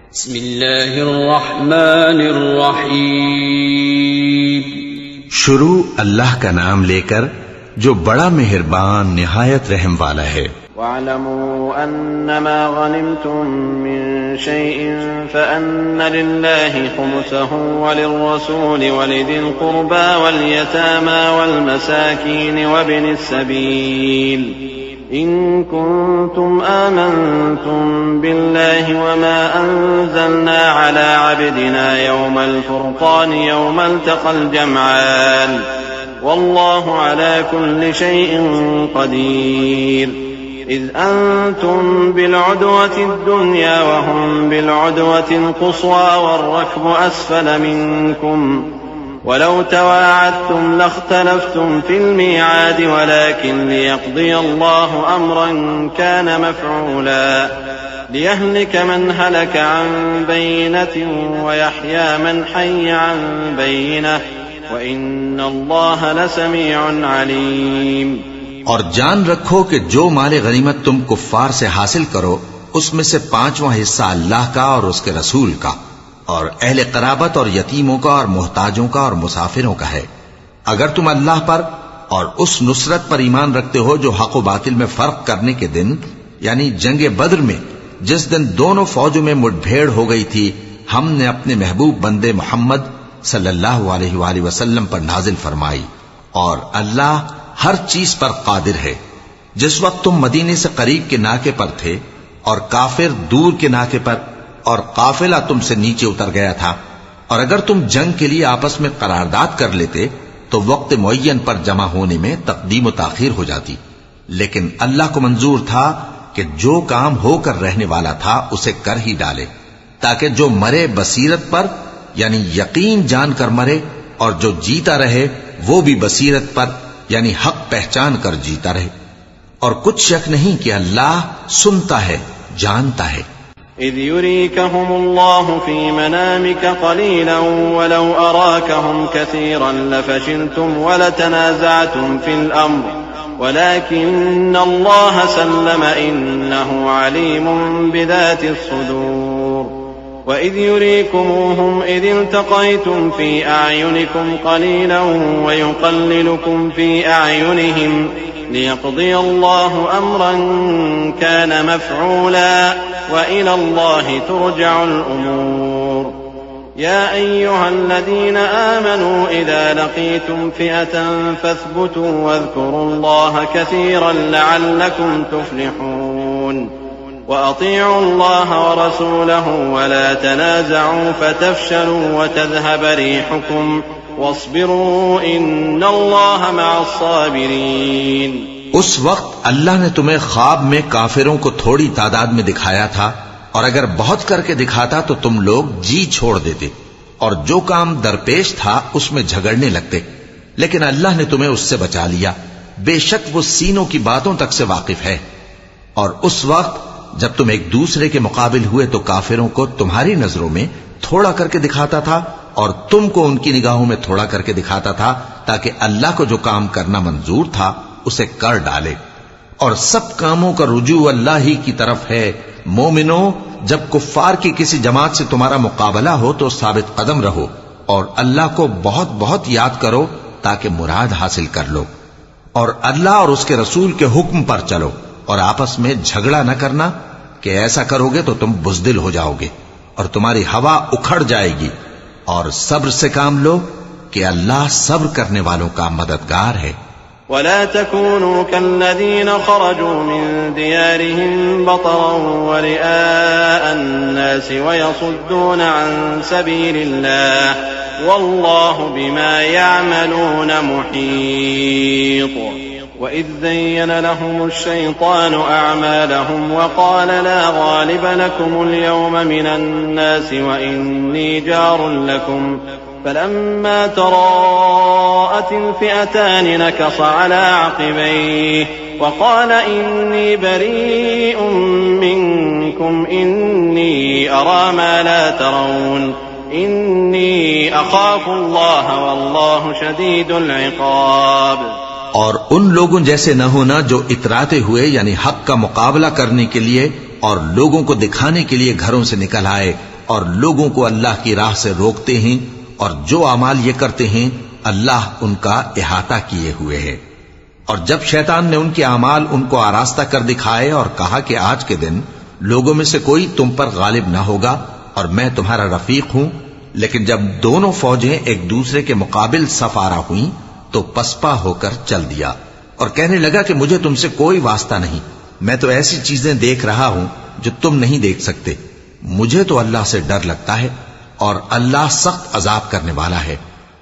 बिस्मिल्लाहिर्रहमानिर्रहीम। शुरू अल्लाह का नाम लेकर जो बड़ा मेहरबान निहायत रहम वाला है। वअलमू अन्नमा गनिमतुम मिन शैइन फअन्न लिल्लाहि खुमुसहु वलिर्रसूलि वलिदिल कुर्बा वलयतामा वलमसाकीन वबिनिस सबील इन कुंतुम आमनतुम बिल्लाहि वमा अंज़लना अला अब्दिना यौमल फुरक़ान यौमल तक़ल जमआन वल्लाहु अला कुल्लि शैइन क़दीर इज़ अंतुम बिलउदवतिद दुन्या वहुम बिलउदवतिल क़ुस्वा वर्रक्बु अस्फल मिनकुम वलौ तवाअदतुम लख्तलफ्तुम फिल मिआद वलाकिन लियक़्दिय अल्लाहु अम्रन कान मफ़ऊला लियहलिक मन हलक अन बय्यिनतिन वयहया मन हय्य अन बय्यिनह वइन्नल्लाह लसमीउन अलीम। और जान रखो कि जो माले गनीमत तुम कुफ्फार से हासिल करो उसमें से 5वां हिस्सा अल्लाह का और उसके रसूल का और अहले क़राबत और यतीमों का और मोहताजों का और मुसाफिरों का है। अगर तुम अल्लाह पर और उस नुसरत पर ईमान रखते हो जो हक व बातिल में फर्क करने के दिन यानी जंगे बद्र में जिस दिन दोनों फौजों में मुठभेड़ हो गई थी, हमने अपने महबूब बंदे मोहम्मद सल्लल्लाहु अलैहि वसल्लम पर नाजिल फरमाई और अल्लाह हर चीज पर कादिर है। जिस वक्त तुम मदीने से करीब के नाके पर थे और काफिर दूर के नाके पर और काफिला तुमसे नीचे उतर गया था, और अगर तुम जंग के लिए आपस में करारदाद कर लेते तो वक्त मुअय्यन पर जमा होने में तकदीम व ताखीर हो जाती, लेकिन अल्लाह को मंजूर था कि जो काम होकर रहने वाला था उसे कर ही डाले, ताकि जो मरे बसीरत पर यानी यकीन जानकर मरे और जो जीता रहे वो भी बसीरत पर यानी हक पहचान कर जीता रहे। और कुछ शक नहीं कि अल्लाह सुनता है, जानता है। इज़ युरीकहुमुल्लाहु फी मनामिका क़लीलन वलौ अराकहुम कसीरन लफशिलतुम वलतनाज़अतुम फिल अम्र वलाकिन्नल्लाह सल्लम इन्नहु अलीमुन बिज़ातिस सुदूर। वइज़ युरीकुमूहुम इज़ इल्तक़यतुम फ़ी अअयुनिकुम क़लीलन वयुक़ल्लिलुकुम फ़ी अअयुनिहिम लियक़्दिय अल्लाहु अम्रन कान मफ़ऊला वइलल्लाहि तुरजअुल उमूर। या अय्युहल्लज़ीना आमनू इज़ा लक़ीतुम फ़िअतन फ़ाथ्बुतू वज़्कुरुल्लाह कसीरन लअल्लकुम तुफ़्लिहून। वअतीअू अल्लाह वरसूलहु वला तनाज़अू फतफ़शलू वतज़हब रिहुकुम वस्बिरू इन्नल्लाह मअस्साबिरीन। उस वक्त अल्लाह ने तुम्हें ख्वाब में काफिरों को थोड़ी तादाद में दिखाया था, और अगर बहुत करके दिखाता तो तुम लोग जी छोड़ देते और जो काम दरपेश था उसमें झगड़ने लगते, लेकिन अल्लाह ने तुम्हें उससे बचा लिया। बेशक वो सीनों की बातों तक से वाकिफ है। और उस वक्त जब तुम एक दूसरे के मुकाबिल हुए तो काफिरों को तुम्हारी नजरों में थोड़ा करके दिखाता था और तुमको उनकी निगाहों में थोड़ा करके दिखाता था, ताकि अल्लाह को जो काम करना मंजूर था उसे कर डाले। और सब कामों का रुजू अल्लाह ही की तरफ है। मोमिनो, जब कुफ्फार की किसी जमात से तुम्हारा मुकाबला हो तो साबित कदम रहो और अल्लाह को बहुत बहुत याद करो ताकि मुराद हासिल कर लो, और अल्लाह और उसके रसूल के हुक्म पर चलो और आपस में झगड़ा न करना कि ऐसा करोगे तो तुम बुज़दिल हो जाओगे और तुम्हारी हवा उखड़ जाएगी। और सब्र से काम लो कि अल्लाह सब्र करने वालों का मददगार है। वला तकूनू कल्लज़ीना खरजू मिन दियारिहिम बतरन वरिआअ अन्नास वयसुद्दून अन सबीलिल्लाह वल्लाहु बिमा यअमलून मुहीत। वइज़ ज़य्यन लहुमुश शैतानु अअमालहुम वक़ाल ला गालिब लकुमुल यौम मिनन नास वइन्नी जारुन लकुम फलम्मा तराअतिल फ़िअतानि नकस अला अक़बैहि वक़ाल इन्नी बरीउम मिनकुम इन्नी अरा मा ला तरौन इन्नी अख़ाफ़ुल्लाह वल्लाहु शदीदुल इक़ाब। और उन लोगों जैसे न होना जो इतराते हुए यानी हक का मुकाबला करने के लिए और लोगों को दिखाने के लिए घरों से निकल आए और लोगों को अल्लाह की राह से रोकते हैं, और जो अमाल ये करते हैं अल्लाह उनका इहाता किए हुए है। और जब शैतान ने उनके अमाल उनको आरास्ता कर दिखाए और कहा कि आज के दिन लोगों में से कोई तुम पर गालिब ना होगा और मैं तुम्हारा रफीक हूं, लेकिन जब दोनों फौजें एक दूसरे के मुकाबिल सफारा हुई तो पसपा होकर चल दिया और कहने लगा कि मुझे तुमसे कोई वास्ता नहीं, मैं तो ऐसी चीजें देख रहा हूं जो तुम नहीं देख सकते। मुझे तो अल्लाह से डर लगता है और अल्लाह सख्त अजाब करने वाला है।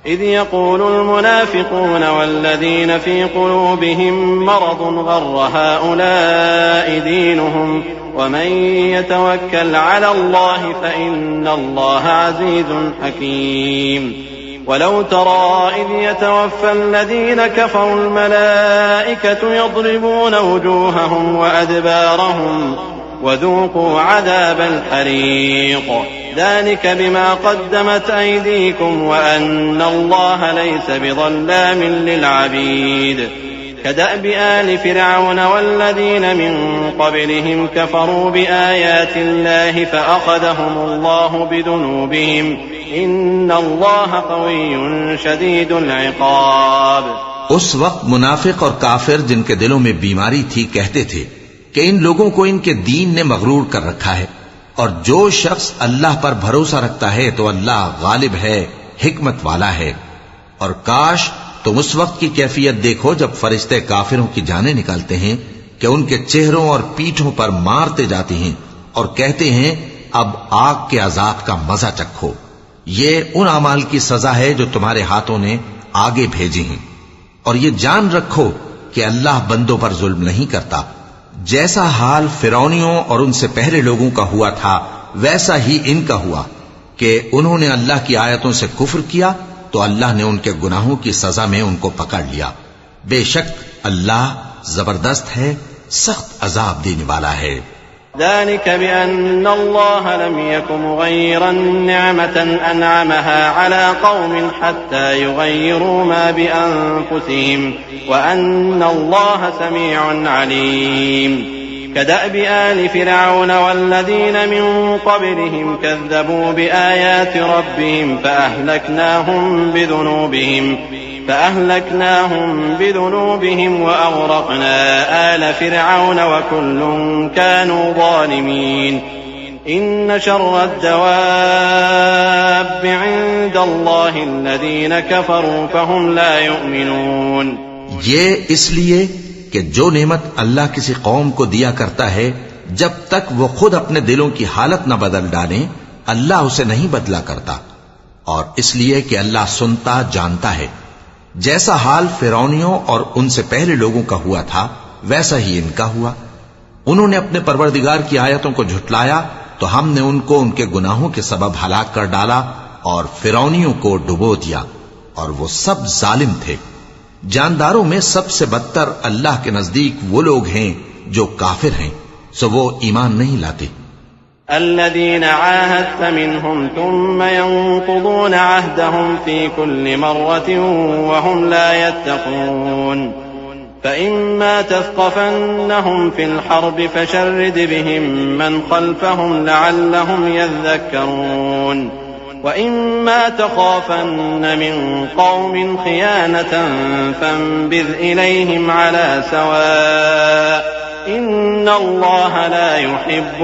इज़ यक़ूलुल मुनाफ़िक़ून वल्लज़ीन फ़ी क़ुलूबिहिम मरज़ुन ग़र्र हाउलाइ दीनुहुम वमन यतवक्कल अलल्लाहि फ़इन्नल्लाहा अज़ीज़ुन हकीम। वलौ तरा इज़ यतवफ़्फ़ल्लज़ीन कफ़रुल मलाइकतु यضرबून वजूहहुम वअदबारहुम वज़ूक़ू अज़ाबल हरीक़ ذلك بما قدمت أيديكم وأن الله ليس بظلام للعبيد كدأب آل فرعون والذين من قبلهم كفروا بآيات الله فأخذهم الله بذنوبهم إن الله قوي شديد العقاب। उस वक्त मुनाफिक और काफिर जिनके दिलों में बीमारी थी कहते थे कि इन लोगों को इनके दीन ने मगरूर कर रखा है, और जो शख्स अल्लाह पर भरोसा रखता है तो अल्लाह गालिब है, हिकमत वाला है। और काश तुम उस वक्त की कैफियत देखो जब फरिश्ते काफिरों की जानें निकालते हैं कि उनके चेहरों और पीठों पर मारते जाते हैं और कहते हैं अब आग के अजाब का मजा चखो। ये उन अमाल की सजा है जो तुम्हारे हाथों ने आगे भेजी हैं। और ये जान रखो कि अल्लाह बंदों पर जुल्म नहीं करता। जैसा हाल फिरौनियों और उनसे पहले लोगों का हुआ था वैसा ही इनका हुआ कि उन्होंने अल्लाह की आयतों से कुफ्र किया तो अल्लाह ने उनके गुनाहों की सजा में उनको पकड़ लिया। बेशक अल्लाह जबरदस्त है, सख्त अजाब देने वाला है। ذلك بأن الله لم يكن مغيرا نعمة أنعمها على قوم حتى يغيروا ما بأنفسهم وأن الله سميع عليم كدأب آل فرعون والذين من قبلهم كذبوا بآيات ربهم فأهلكناهم بذنوبهم وأغرقنا آل فرعون وكل كانوا ظالمين إن شر الدواب عند الله الذين كفروا فهم لا يؤمنون। ये इसलिए कि जो नेमत अल्लाह किसी कौम को दिया करता है जब तक वो खुद अपने दिलों की हालत न बदल डाले अल्लाह उसे नहीं बदला करता, और इसलिए कि अल्लाह सुनता जानता है। जैसा हाल फिरौनियों और उनसे पहले लोगों का हुआ था वैसा ही इनका हुआ। उन्होंने अपने परवरदिगार की आयतों को झुटलाया तो हमने उनको उनके गुनाहों के सबब हलाक कर डाला और फिरौनियों को डुबो दिया, और वो सब जालिम थे। जानदारों में सबसे बदतर अल्लाह के नजदीक वो लोग हैं जो काफिर हैं, सो वो ईमान नहीं लाते। الذين عاهدت منهم ثم ينقضون عهدهم في كل مرة وهم لا يتقون فإما تثقفنهم في الحرب فشرد بهم من خلفهم لعلهم يذكرون وإما تخافن من قوم خيانة فانبذ إليهم على سواء إن الله لا يحب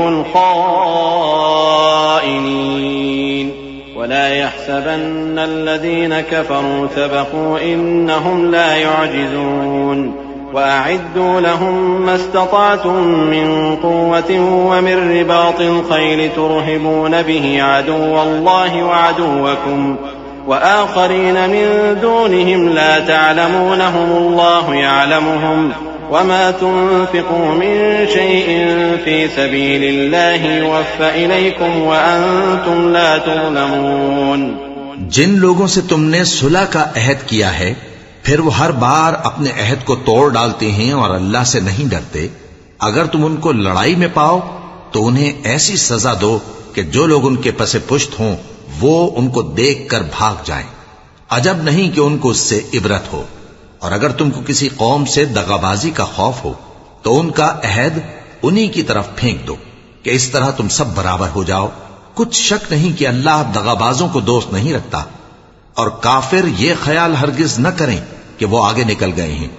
الخائنين ولا يحسبن الذين كفروا سبقوا إنهم لا يعجزون وأعدوا لهم ما استطعتم من قوة ومن رباط الخيل ترهبون به عدو الله وعدوكم وآخرين من دونهم لا تعلمونهم الله يعلمهم وما تنفقوا من شيء في سبيل الله يوفى إليكم وأنتم لا تظلمون। जिन लोगों से तुमने सुलह का अहद किया है फिर वो हर बार अपने अहद को तोड़ डालते हैं और अल्लाह से नहीं डरते, अगर तुम उनको लड़ाई में पाओ तो उन्हें ऐसी सजा दो कि जो लोग उनके पसे पुश्त हों वो उनको देखकर भाग जाएं। अजब नहीं कि उनको उससे इबरत हो। और अगर तुमको किसी कौम से दगाबाजी का खौफ हो तो उनका अहद उन्हीं की तरफ फेंक दो कि इस तरह तुम सब बराबर हो जाओ, कुछ शक नहीं कि अल्लाह दगाबाजों को दोस्त नहीं रखता। और काफिर ये ख्याल हरगिज न करें कि वो आगे निकल गए हैं,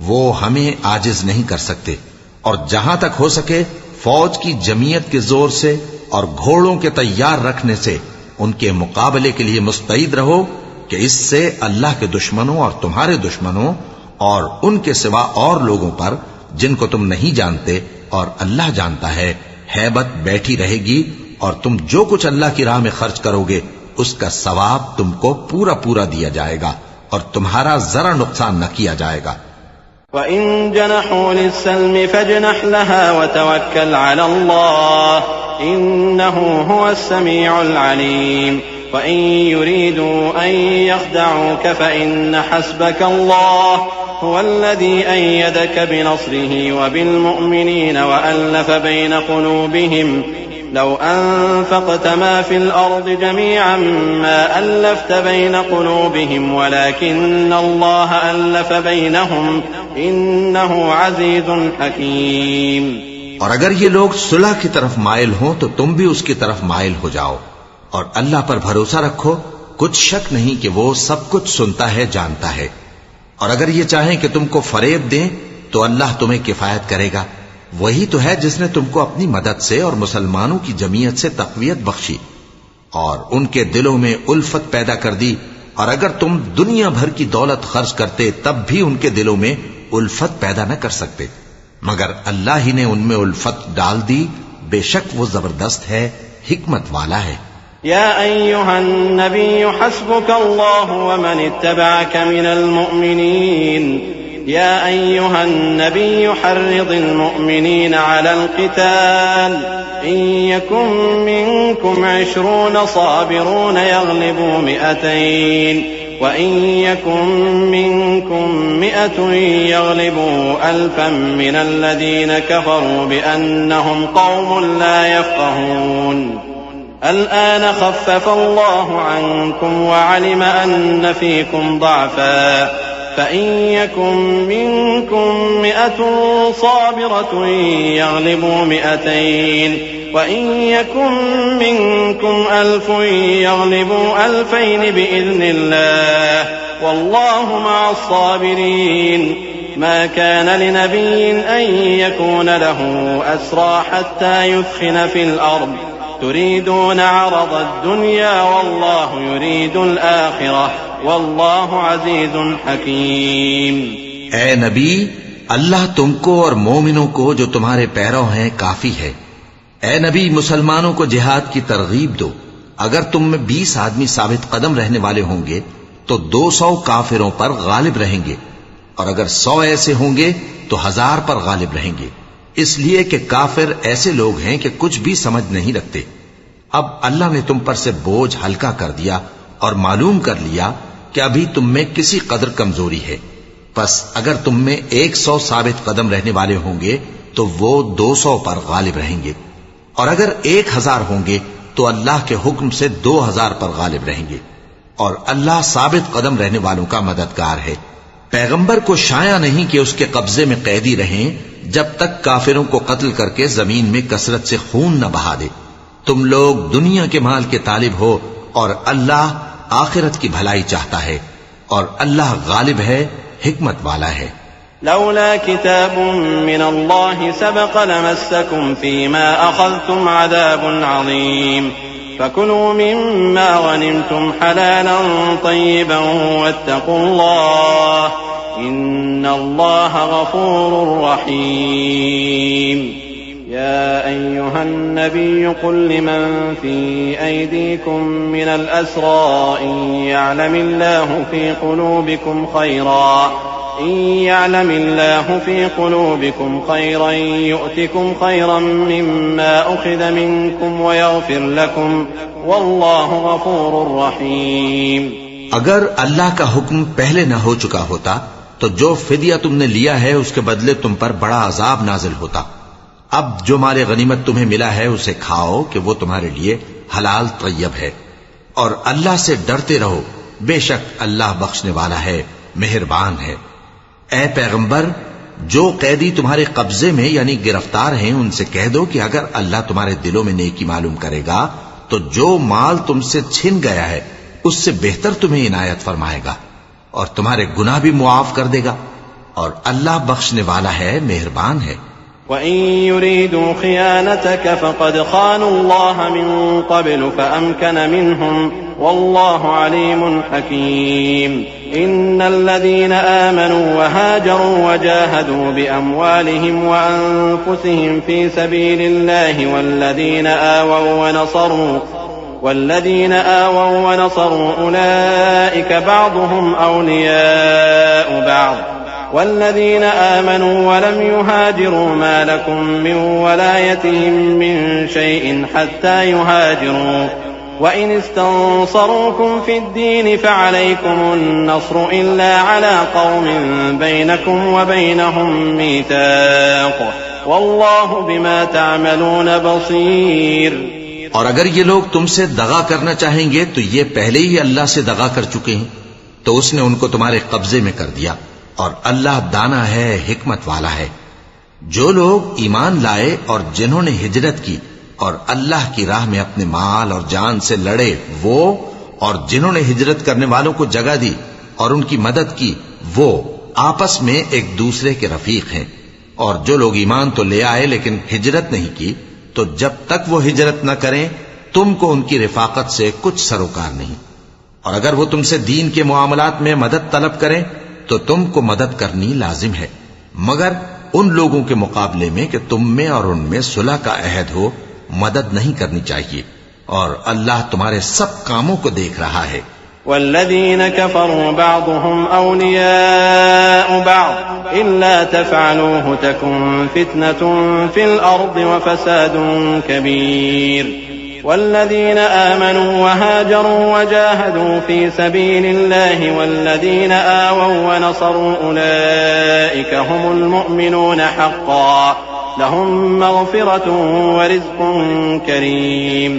वो हमें आजिज नहीं कर सकते। और जहां तक हो सके फौज की जमीयत के जोर से और घोड़ों के तैयार रखने से उनके मुकाबले के लिए मुस्तैद रहो कि इससे अल्लाह के दुश्मनों और तुम्हारे दुश्मनों और उनके सिवा और लोगों पर जिनको तुम नहीं जानते और अल्लाह जानता है, हैबत बैठी रहेगी और तुम जो कुछ अल्लाह की राह में खर्च करोगे उसका सवाब तुमको पूरा पूरा दिया जाएगा और तुम्हारा जरा नुकसान न किया जाएगा। वइन जनहू लिस्सल्मि फजनह लहा वतवक्कल अला अल्लाह इन्नहू हुवस समीउल अलीम वइन युरीदू अन यख्दऊक फइन्न हस्बक अल्लाह हुवल्लज़ी अय्यदक बिनस्रिही वबिलमुअ्मिनीन वअल्लफ़ बैन क़ुलूबिहिम लौ अनफ़क़त मा फ़िल अर्ज़ि जमीअन मा अल्लफ़्त बैन क़ुलूबिहिम वलाकिन्न अल्लाह अल्लफ़ बैनहुम इन्नहु अज़ीज़ुन हकीम। और अगर ये लोग सुलह की तरफ माइल हों तो तुम भी उसकी तरफ माइल हो जाओ और अल्लाह पर भरोसा रखो, कुछ शक नहीं कि वो सब कुछ सुनता है, जानता है। और अगर ये चाहें कि तुमको फरेब दें तो अल्लाह तुम्हें किफायत करेगा। वही तो है जिसने तुमको अपनी मदद से और मुसलमानों की जमीयत से तक़वियत बख्शी और उनके दिलों में उल्फत पैदा कर दी। और अगर तुम दुनिया भर की दौलत खर्च करते तब भी उनके दिलों में उल्फत पैदा न कर सकते, मगर अल्लाह ही ने उनमें उल्फत डाल दी। बेशक वो जबरदस्त है, हिकमत वाला है। या अय्युहन नबिय्यु हस्बुकल्लाहु व मन इत्तबअक मिनल मुअ्मिनीन या अय्युहन नबिय्यु हर्रिदिल मुअ्मिनीन अलल क़िताल इन यकुम मिनकुम 20 साबिरून यग़लिबू 100 व इन यकुम मिनकुम 100 यग़लिबू 1000 मिनल्लज़ीन कफ़रू बिअन्नहुम क़ौमुन ला यफ़क़हून। الآن خفف الله عنكم وعلم أن فيكم ضعفا فإن يكن منكم 100 صابرة يغلبوا 200 وإن يكن منكم 1000 يغلبوا 2000 بإذن الله والله مع الصابرين ما كان لنبي أن يكون له أسرى حتى يثخن في الأرض तुरीदून अरद दुनिया वल्लाहु युरीदुल आखिरह वल्लाहु अज़ीज़ुन हकीम। ए नबी, अल्लाह तुमको और मोमिनों को जो तुम्हारे पैरों हैं काफी है। ए नबी, मुसलमानों को जिहाद की तरगीब दो। अगर तुम में 20 आदमी साबित कदम रहने वाले होंगे तो 200 काफिरों पर गालिब रहेंगे, और अगर 100 ऐसे होंगे तो 1000 पर गालिब रहेंगे, इसलिए कि काफिर ऐसे लोग हैं कि कुछ भी समझ नहीं रखते। अब अल्लाह ने तुम पर से बोझ हल्का कर दिया और मालूम कर लिया कि अभी तुम में किसी कदर कमजोरी है। बस अगर तुम में 100 साबित कदम रहने वाले होंगे तो वो 200 पर गालिब रहेंगे, और अगर 1000 होंगे तो अल्लाह के हुक्म से 2000 पर गालिब रहेंगे, और अल्लाह साबित कदम रहने वालों का मददगार है। पैगंबर को शाया नहीं कि उसके कब्जे में कैदी रहें जब तक काफिरों को कत्ल करके जमीन में कसरत से खून न बहा दे। तुम लोग दुनिया के माल के तालिब हो और अल्लाह आखिरत की भलाई चाहता है, और अल्लाह गालिब है, हिकमत वाला है। लौला किताबुम मिनल्लाहि सबक़ लमस्सकुम फीमा अख़ज़्तुम अज़ाबुन अज़ीम फकुलू मिम्मा गनिमतुम हलालन तय्यिबन वत्तक़ुल्लाह इन्नल्लाह गफ़ूरुर रहीम। या अय्युहन नबिय्यु कुल लिमन फी अयदीकुम मिनल अस्रा इन यअलमिल्लाहु फी क़ुलूबिकुम खैरन यु'तिकुम खैरन मिम्मा उख़िज़ मिनकुम वयग़फ़िर लकुम वल्लाहु गफ़ूरुर रहीम। अगर अल्लाह का हुक्म पहले न हो चुका होता तो जो फिदिया तुमने लिया है उसके बदले तुम पर बड़ा अजाब नाजिल होता। अब जो माले गनीमत तुम्हें मिला है उसे खाओ कि वो तुम्हारे लिए हलाल तय्यब है, और अल्लाह से डरते रहो, बेशक अल्लाह बख्शने वाला है, मेहरबान है। ए पैगंबर, जो कैदी तुम्हारे कब्जे में यानी गिरफ्तार हैं उनसे कह दो कि अगर अल्लाह तुम्हारे दिलों में नेकी मालूम करेगा तो जो माल तुमसे छिन गया है उससे बेहतर तुम्हें इनायत फरमाएगा और तुम्हारे गुनाह भी मुआफ कर देगा, और अल्लाह बख्शने वाला है, मेहरबान है। वइन युरीदू खियानतक फक़द खानुल्लाह मिन क़ब्ल फ़अमकन मिनहुम वल्लाहु अलीमुन हकीम। इन्नल्लज़ीना आमनू वहाजरू वजाहदू बिअमवालिहिम वअन्फुसिहिम फी सबीलिल्लाहि वल्लज़ीना आवौ वनसरू उलाइका बअदुहुम औलियाउ बअद वल्लज़ीना आमनू वलम युहाजिरू मा लकुम मिन वलायतिहिम मिन शैइन हत्ता युहाजिरू वइन इस्तंसरूकुम फिद्दीन फअलैकुमुन नस्रु इल्ला अला क़ौमिन बैनकुम व बैनहुम मीसाक़ वल्लाहु बिमा तअमलून बसीर। और अगर ये लोग तुमसे दगा करना चाहेंगे तो ये पहले ही अल्लाह से दगा कर चुके हैं, तो उसने उनको तुम्हारे कब्जे में कर दिया, और अल्लाह दाना है, हिकमत वाला है। जो लोग ईमान लाए और जिन्होंने हिजरत की और अल्लाह की राह में अपने माल और जान से लड़े, वो और जिन्होंने हिजरत करने वालों को जगह दी और उनकी मदद की, वो आपस में एक दूसरे के रफीक हैं। और जो लोग ईमान तो ले आए लेकिन हिजरत नहीं की, तो जब तक वो हिजरत न करें तुमको उनकी रिफाकत से कुछ सरोकार नहीं। और अगर वो तुमसे दीन के मुआमलात में मदद तलब करें तो तुमको मदद करनी लाजिम है, मगर उन लोगों के मुकाबले में कि तुम में और उनमें सुलह का अहद हो, मदद नहीं करनी चाहिए। और अल्लाह तुम्हारे सब कामों को देख रहा है। वल्लज़ीना कफ़रू बअदुहुम औलियाउ बअद इल्ला तफ़अलूहु तकुन फ़ित्नतुन फ़िल अर्दि व फ़सादुन कबीर। वल्लज़ीना आमनू वहाजरू वजाहदू फ़ी सबीलिल्लाहि वल्लज़ीना आवौ वनसरू उलाइका हुमुल मुअमिनून हक़्क़न लहुम मग़फ़िरतुन व रिज़्क़ुन करीम।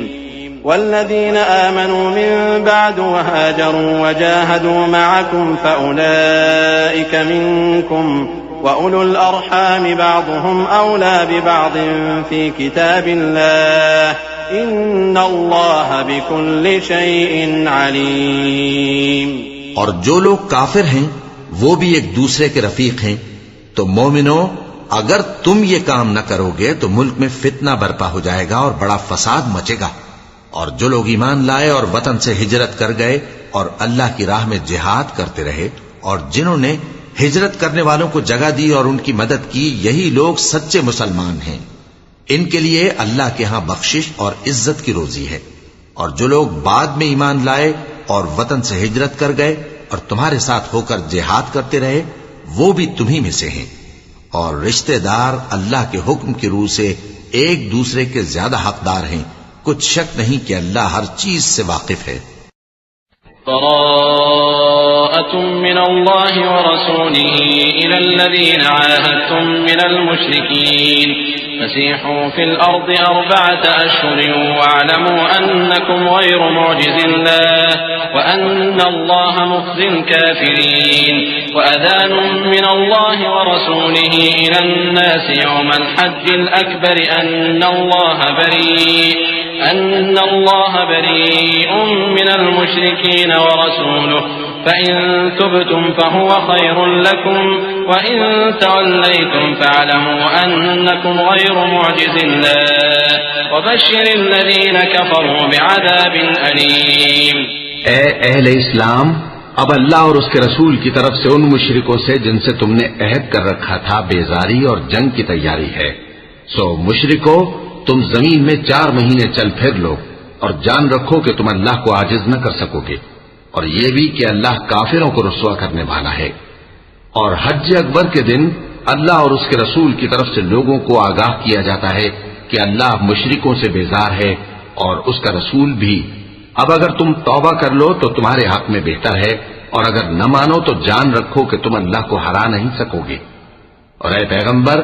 वल्लज़ीना आमनू मिन बअद वहाजरू वजाहदू मअकुम फ़उलाइका मिनकुम व उलुल अर्हाम बअदुहुम औला बिबअदिन फ़ी किताबिल्लाह इन्नल्लाह बिकुल्लि शैइन अलीम। और जो लोग काफिर हैं वो भी एक दूसरे के रफीक हैं। तो मोमिनो, अगर तुम ये काम न करोगे तो मुल्क में फितना बर्पा हो जाएगा और बड़ा फसाद मचेगा। और जो लोग ईमान लाए और वतन से हिजरत कर गए और अल्लाह की राह में जिहाद करते रहे, और जिन्होंने हिजरत करने वालों को जगह दी और उनकी मदद की, यही लोग सच्चे मुसलमान हैं। इनके लिए अल्लाह के यहां बख्शिश और इज्जत की रोजी है। और जो लोग बाद में ईमान लाए और वतन से हिजरत कर गए और तुम्हारे साथ होकर जिहाद करते रहे, वो भी तुम्ही में से हैं। और रिश्तेदार अल्लाह के हुक्म की रूह से एक दूसरे के ज्यादा हकदार हैं। कुछ शक नहीं कि अल्लाह हर चीज से वाकिफ है। बराअतुम मिनल्लाहि व रसूलिही इलल्लज़ीना आहादतुम मिनल मुश्रिकीन फसीहू फिल अर्दि अर्बअत अश्हुरिन वअलमू अन्नकुम गैरु मुअजिज़िल्लाह व अन्नल्लाहा मुख़्ज़िल काफ़िरीन व अज़ानुम मिनल्लाहि व रसूलिही इलन्नासि यौमल हज्जिल अकबर अन्नल्लाह बरीउम मिनल मुश्रिकीन व रसूलुहु फ़इन तुब्तुम फ़हुव ख़ैरुन लकुम व इन तवल्लैतुम फ़अलमू अन्नकुम गैरु मुअजिज़िल्लाह व बश्शिरिल्लज़ीना कफ़रू बिअज़ाबिन अलीम। ए अहले इस्लाम, अब अल्लाह और उसके रसूल की तरफ से उन मुशरिकों से जिनसे तुमने अहद कर रखा था बेजारी और जंग की तैयारी है। सो मुशरिको, तुम जमीन में 4 महीने चल फिर लो और जान रखो कि तुम अल्लाह को आजिज न कर सकोगे, और ये भी कि अल्लाह काफिरों को रुस्वा करने वाला है। और हज अकबर के दिन अल्लाह और उसके रसूल की तरफ से लोगों को आगाह किया जाता है कि अल्लाह मुशरिकों से बेजार है और उसका रसूल भी। अब अगर तुम तौबा कर लो तो तुम्हारे हक में बेहतर है, और अगर न मानो तो जान रखो कि तुम अल्लाह को हरा नहीं सकोगे। और ऐ पैगंबर,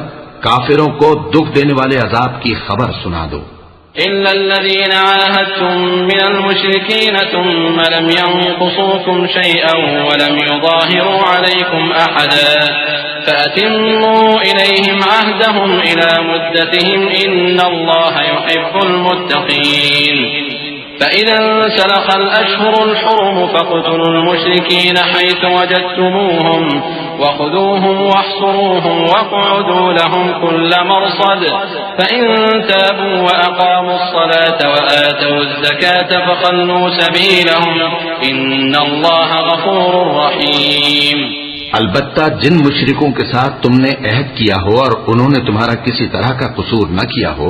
काफिरों को दुख देने वाले अजाब की खबर सुना दो। इल्लल्लज़ीना आहादतुम मिनल मुश्रिकीन सुम्मा लम यंकुसूकुम शैअन व लम युज़ाहिरू अलैकुम अहदा फ़अतिम्मू इलैहिम अहदहुम इला मुद्दतिहिम इन्नल्लाहा युहिब्बुल मुत्तक़ीन। فإذا انسلخ الأشهر الحرم فاقتلوا المشركين حيث وجدتموهم وخذوهم واحصروهم واقعدوا لهم كل مرصد فإن تابوا وأقاموا الصلاة وآتوا الزكاة فخلوا سبيلهم إن الله غفور رحيم। अलबत्ता जिन मुशरिकों के साथ तुमने अहद किया हो और उन्होंने तुम्हारा किसी तरह का कसूर न किया हो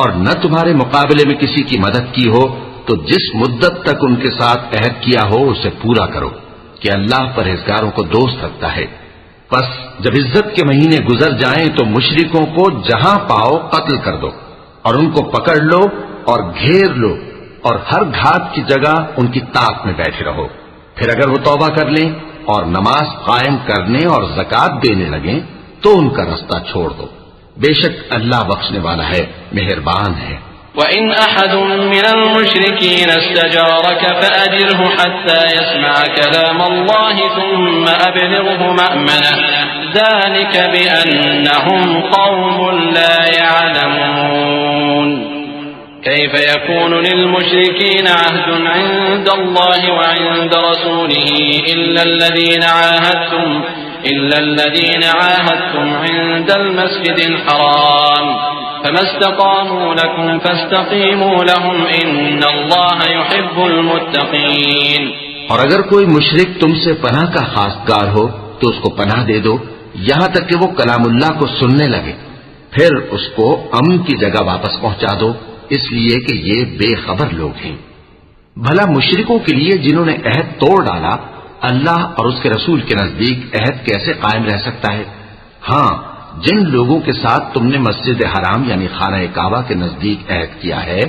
और न तुम्हारे मुकाबले में किसी की मदद की हो, तो जिस मुद्दत तक उनके साथ अहद किया हो उसे पूरा करो कि अल्लाह परहेजगारों को दोस्त रखता है। बस जब इज्जत के महीने गुजर जाएं तो मुशरिकों को जहां पाओ कत्ल कर दो और उनको पकड़ लो और घेर लो और हर घात की जगह उनकी ताक में बैठे रहो। फिर अगर वो तौबा कर लें और नमाज कायम करने और ज़कात देने लगें तो उनका रास्ता छोड़ दो। बेशक अल्लाह बख्शने वाला है, मेहरबान है। وإن أحد من المشركين استجارك فأجره حتى يسمع كلام الله ثم أبلغه مأمنه ذلك بأنهم قوم لا يعلمون كيف يكون للمشركين عهد عند الله وعند رسوله إلا الذين عاهدتم عند المسجد الحرام فما استقاموا لكم فاستقيموا لهم إن الله يحب المتقين। और अगर कोई मुशरिक तुमसे पनाह का खासगार हो तो उसको पनाह दे दो यहां तक कि वो कलामुल्लाह को सुनने लगे, फिर उसको अमन की जगह वापस पहुंचा दो, इसलिए कि ये बेखबर लोग हैं। भला मुशरिकों के लिए जिन्होंने अहद तोड़ डाला, अल्लाह और उसके रसूल के नजदीक अहद कैसे कायम रह सकता है? हाँ, जिन लोगों के साथ तुमने मस्जिद हराम यानी खाना काबा के नजदीक अहद किया है,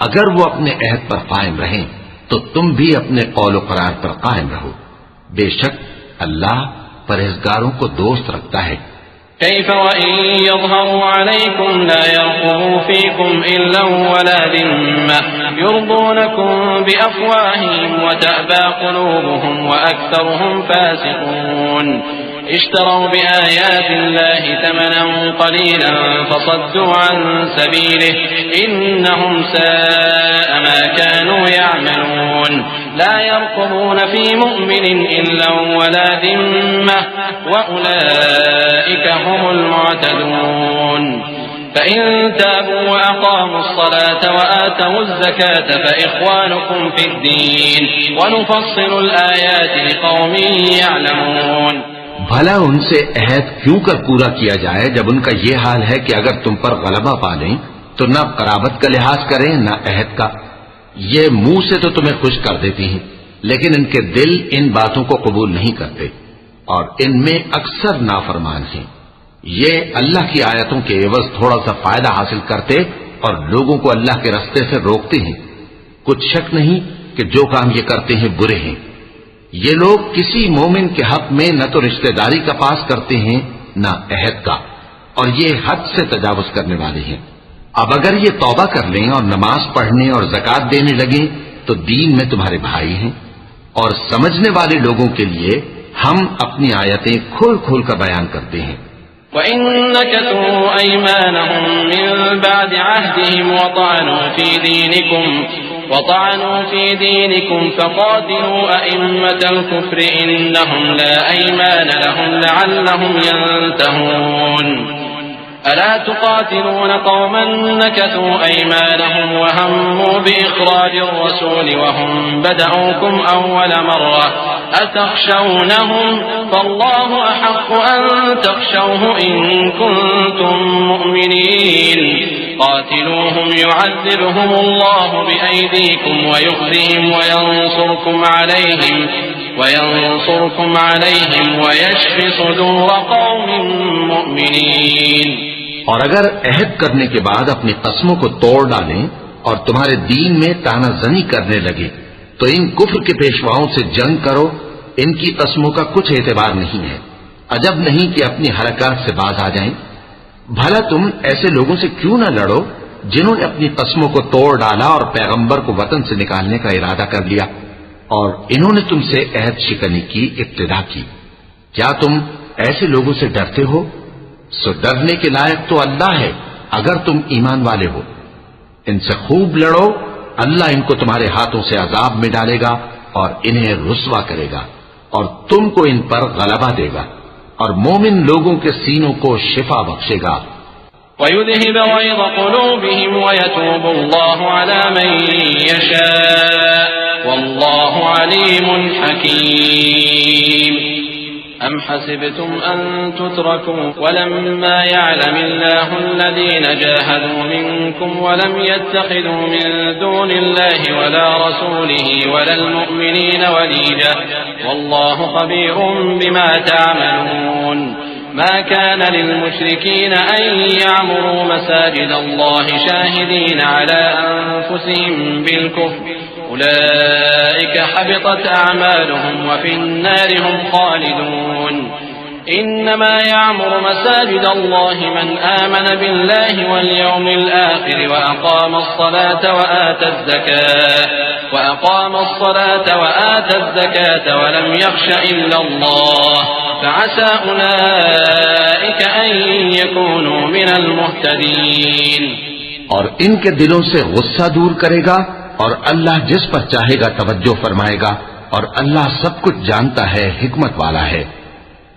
अगर वो अपने अहद पर कायम रहें तो तुम भी अपने कौल करार पर कायम रहो। बेशक अल्लाह परहेजगारों को दोस्त रखता है। कैफ वइन यज़हरू अलैकुम ला यरक़ुबू फीकुम इल्ला वला दिम्मह युरदूनकुम बिअफ़वाहिहिम व तअबा क़ुलूबुहुम व अक्सरुहुम फ़ासिक़ून। اشتروا بآيات الله ثمنا قليلا فصدوا عن سبيله إنهم ساء ما كانوا يعملون لا يرقبون في مؤمن إلا ولا ذمة وأولئك هم المعتدون فإن تابوا وأقاموا الصلاة وآتوا الزكاة فإخوانكم في الدين ونفصل الآيات لقوم يعلمون। भला उनसे अहद क्यों कर पूरा किया जाए जब उनका ये हाल है कि अगर तुम पर गलबा पा लें तो न कराबत का लिहाज करें न अहद का। ये मुंह से तो तुम्हें खुश कर देती हैं, लेकिन इनके दिल इन बातों को कबूल नहीं करते और इनमें अक्सर नाफरमान हैं। ये अल्लाह की आयतों के एवज थोड़ा सा फायदा हासिल करते और लोगों को अल्लाह के रास्ते से रोकते हैं। कुछ शक नहीं कि जो काम ये करते हैं बुरे हैं। ये लोग किसी मोमिन के हक में न तो रिश्तेदारी का पास करते हैं न अहद का, और ये हद से तजावुज करने वाले हैं। अब अगर ये तौबा कर लें और नमाज पढ़ने और ज़कात देने लगे तो दीन में तुम्हारे भाई हैं। और समझने वाले लोगों के लिए हम अपनी आयतें खोल खोल कर बयान करते हैं। وإن نكثوا أيمانهم من بعد عهدهم وطعنوا في دينكم فقاتلوا أئمة الكفر إنهم لا أيمان لهم لعلهم ينتهون ألا تقاتلون قوما نكثوا أيمانهم وهموا بإخراج الرسول وهم بدأوكم أول مرة أتخشونهم فالله أحق أن تخشوه إن كنتم مؤمنين قاتلوهم يعذبهم الله بأيديكم ويخزهم وينصركم عليهم ويشف صدور قوم مؤمنين। और अगर अहद करने के बाद अपनी कस्मों को तोड़ डालें और तुम्हारे दीन में तानाजनी करने लगे तो इन कुफ्र के पेशवाओं से जंग करो। इनकी कस्मों का कुछ एतबार नहीं है। अजब नहीं कि अपनी हरकत से बाज आ जाएं। भला तुम ऐसे लोगों से क्यों न लड़ो जिन्होंने अपनी कस्मों को तोड़ डाला और पैगंबर को वतन से निकालने का इरादा कर लिया और इन्होंने तुमसे अहद शिकनी की इब्तिदा की। क्या तुम ऐसे लोगों से डरते हो? सो डरने के लायक तो अल्लाह है अगर तुम ईमान वाले हो। इनसे खूब लड़ो अल्लाह इनको तुम्हारे हाथों से अजाब में डालेगा और इन्हें रुस्वा करेगा और तुमको इन पर गलबा देगा और मोमिन लोगों के सीनों को शिफा बख्शेगा। वयुज़हिब गैज़ क़ुलूबिहिम वयतूबु अल्लाहु अला मन यशा वल्लाहु अलीमुन हकीम। अम हसिबतुम अन तुत्रकू वलम्मा यअलमिल्लाहु अल्लज़ीना जाहदू मिनकुम वलम यत्तखिदू मिन दूनिल्लाहि वला रसूलिही वलल मुअ्मिनीना वलीजा वल्लाहु खबीरुम बिमा तअमलून। ما كان للمشركين أن يعمروا مساجد الله شاهدين على أنفسهم بالكفر أولئك حبطت أعمالهم وفي النار هم خالدون إنما يعمر مساجد الله من آمن بالله واليوم الآخر وأقام الصلاة وآتى الزكاة ولم يخش إلا الله فعسى أولئك أن يكونوا من المهتدين। और इनके दिलों से गुस्सा दूर करेगा और अल्लाह जिस पर चाहेगा तवज्जो फरमाएगा और अल्लाह सब कुछ जानता है, हिकमत वाला है।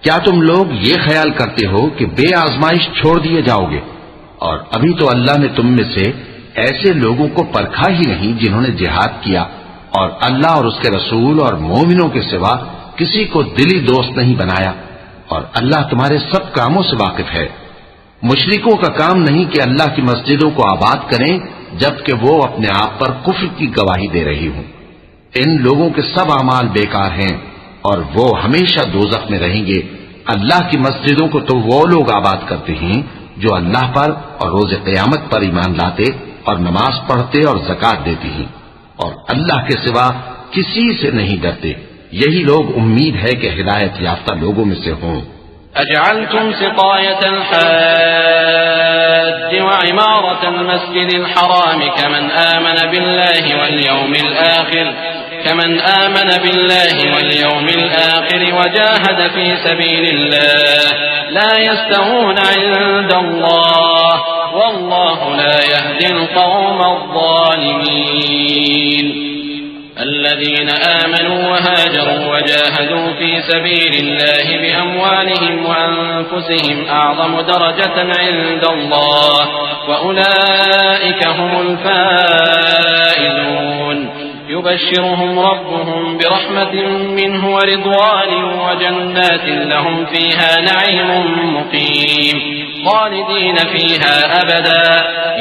क्या तुम लोग ये ख्याल करते हो कि बेआजमाइश छोड़ दिए जाओगे? और अभी तो अल्लाह ने तुम में से ऐसे लोगों को परखा ही नहीं जिन्होंने जिहाद किया और अल्लाह और उसके रसूल और मोमिनों के सिवा किसी को दिली दोस्त नहीं बनाया। और अल्लाह तुम्हारे सब कामों से वाकिफ है। मुशरिकों का काम नहीं कि अल्लाह की मस्जिदों को आबाद करें जबकि वो अपने आप पर कुफ्र की गवाही दे रही हूं। इन लोगों के सब अमाल बेकार हैं और वो हमेशा दोज़ख में रहेंगे। अल्लाह की मस्जिदों को तो वो लोग आबाद करते हैं जो अल्लाह पर और रोज क़यामत पर ईमान लाते और नमाज पढ़ते और ज़कात देते हैं और अल्लाह के सिवा किसी से नहीं डरते। यही लोग उम्मीद है कि हिदायत याफ्ता लोगों में से हों। अजअल्तुम सिक़ायतल हाज्ज व इमारतल मस्जिदिल हराम कमन आमन बिल्लाहि वल यौमिल आखिर वजाहद फी सबीलिल्लाह ला यस्तवूना इंदल्लाह वल्लाहु ला यहदिल क़ौमज़ ज़ालिमीन। الذين آمنوا وهاجروا وجاهدوا في سبيل الله بأموالهم وأنفسهم أعظم درجة عند الله وأولئك هم الفائزون يبشرهم ربهم برحمة منه ورضوان وجنات لهم فيها نعيم مقيم خالدين فيها أبدا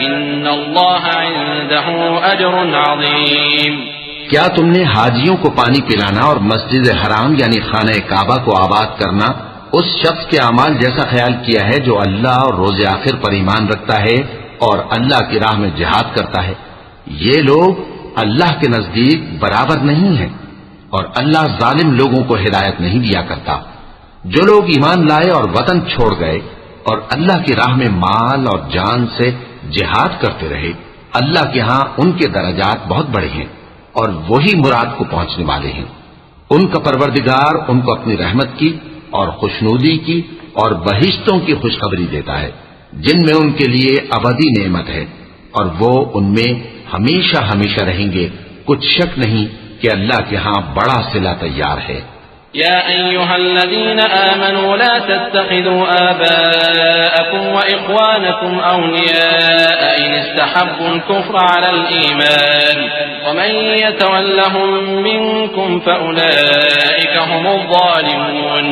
إن الله عنده أجر عظيم। क्या तुमने हाजियों को पानी पिलाना और मस्जिद हराम यानी खाने काबा को आबाद करना उस शख्स के अमाल जैसा ख्याल किया है जो अल्लाह और रोज़े आखिर पर ईमान रखता है और अल्लाह की राह में जिहाद करता है? ये लोग अल्लाह के नजदीक बराबर नहीं है और अल्लाह जालिम लोगों को हिदायत नहीं दिया करता। जो लोग ईमान लाए और वतन छोड़ गए और अल्लाह की राह में माल और जान से जिहाद करते रहे, अल्लाह के यहां उनके दर्जात बहुत बड़े हैं और वही मुराद को पहुंचने वाले हैं। उनका परवरदिगार उनको अपनी रहमत की और खुशनूदी की और बहिश्तों की खुशखबरी देता है जिनमें उनके लिए अबदी नेमत है और वो उनमें हमेशा हमेशा रहेंगे। कुछ शक नहीं कि अल्लाह के यहां बड़ा सिला तैयार है। या अय्युहल्लज़ीन आमनू ला तत्तखिदू आबाअकुम व इख्वानकुम अवलियाअ इन इस्तहब्बुल कुफ्र अलल ईमान व मन यतवल्लहुम मिनकुम फउलाइका हुमुज़ ज़ालिमून।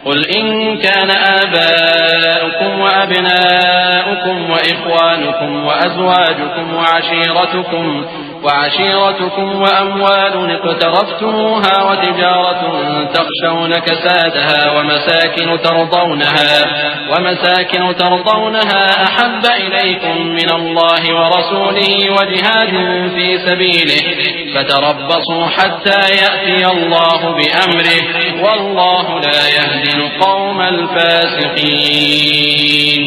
قل إن كان آباؤكم وأبناؤكم وإخوانكم وأزواجكم وعشيرتكم وأموال اقترفتموها وتجارة تخشون كسادها ومساكن ترضونها أحب إليكم من الله ورسوله وجهاد في سبيله فتربصوا حتى يأتي الله بأمره والله لا يهدي القوم الفاسقين.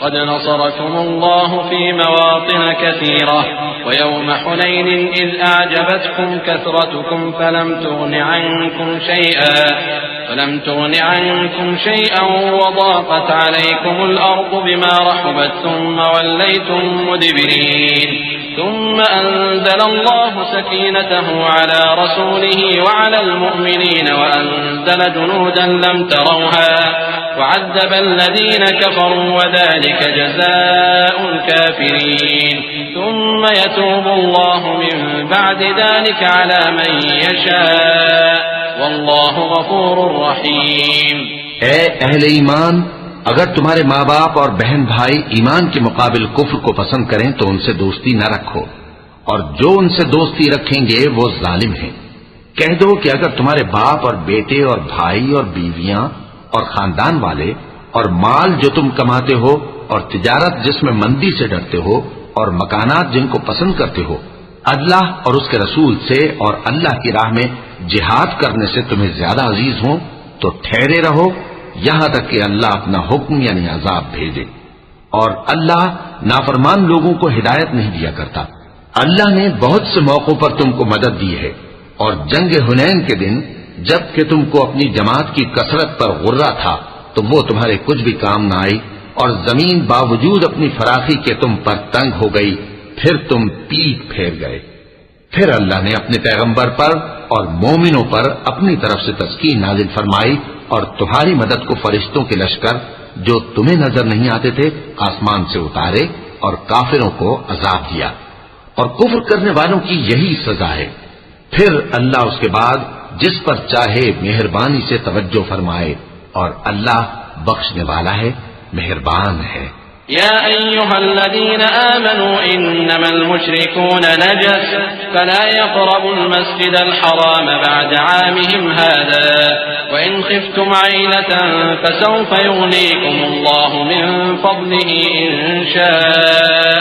قد نصركم الله في مواطن كثيرة ويوم حنين إذ أعجبتكم كثرتكم فلم تغن عنكم شيئا وضاقت عليكم الأرض بما رحبت ثم وليتم مدبرين ثم أنزل الله سكينته على رسوله وعلى المؤمنين وأنزل جنودا لم تروها وعذب الذين كفروا وذلك جزاء الكافرين ثم يتوب الله من بعد ذلك على من يشاء والله غفور رحيم। ए अहले ईमान, अगर तुम्हारे माँ बाप और बहन भाई ईमान के मुकाबिल कुफ्र को पसंद करें तो उनसे दोस्ती न रखो, और जो उनसे दोस्ती रखेंगे वो जालिम हैं। कह दो कि अगर तुम्हारे बाप और बेटे और भाई और बीवियां और खानदान वाले और माल जो तुम कमाते हो और तिजारत जिसमें मंदी से डरते हो और मकानात जिनको पसंद करते हो अल्लाह और उसके रसूल से और अल्लाह की राह में जिहाद करने से तुम्हें ज्यादा अजीज हो तो ठहरे रहो यहां तक कि अल्लाह अपना हुक्म यानी अजाब भेजे। और अल्लाह नाफरमान लोगों को हिदायत नहीं दिया करता। अल्लाह ने बहुत से मौकों पर तुमको मदद दी है, और जंग हुनैन के दिन जबकि तुमको अपनी जमात की कसरत पर गुर्रा था तो वो तुम्हारे कुछ भी काम न आई, और जमीन बावजूद अपनी फराखी के तुम पर तंग हो गई, फिर तुम पीठ फेर गए। फिर अल्लाह ने अपने पैगंबर पर और मोमिनों पर अपनी तरफ से तस्कीन नाजिल फरमाई और तुम्हारी मदद को फरिश्तों के लश्कर जो तुम्हें नजर नहीं आते थे आसमान से उतारे और काफिरों को अजाब दिया, और कुफ्र करने वालों की यही सजा है। फिर अल्लाह उसके बाद जिस पर चाहे मेहरबानी से तवज्जो फरमाए, और अल्लाह बख्शने वाला है, मेहरबान है। या अय्युहल्लज़ीना आमनू इन्नमल मुशरिकून नजस फला यक़रबुल मस्जिदल हराम बअद आमिहिम हाज़ा व इन खिफ्तुम आइलतन फसौफ युग़नीकुमुल्लाहु मिन फ़ज़लिही इन शाअ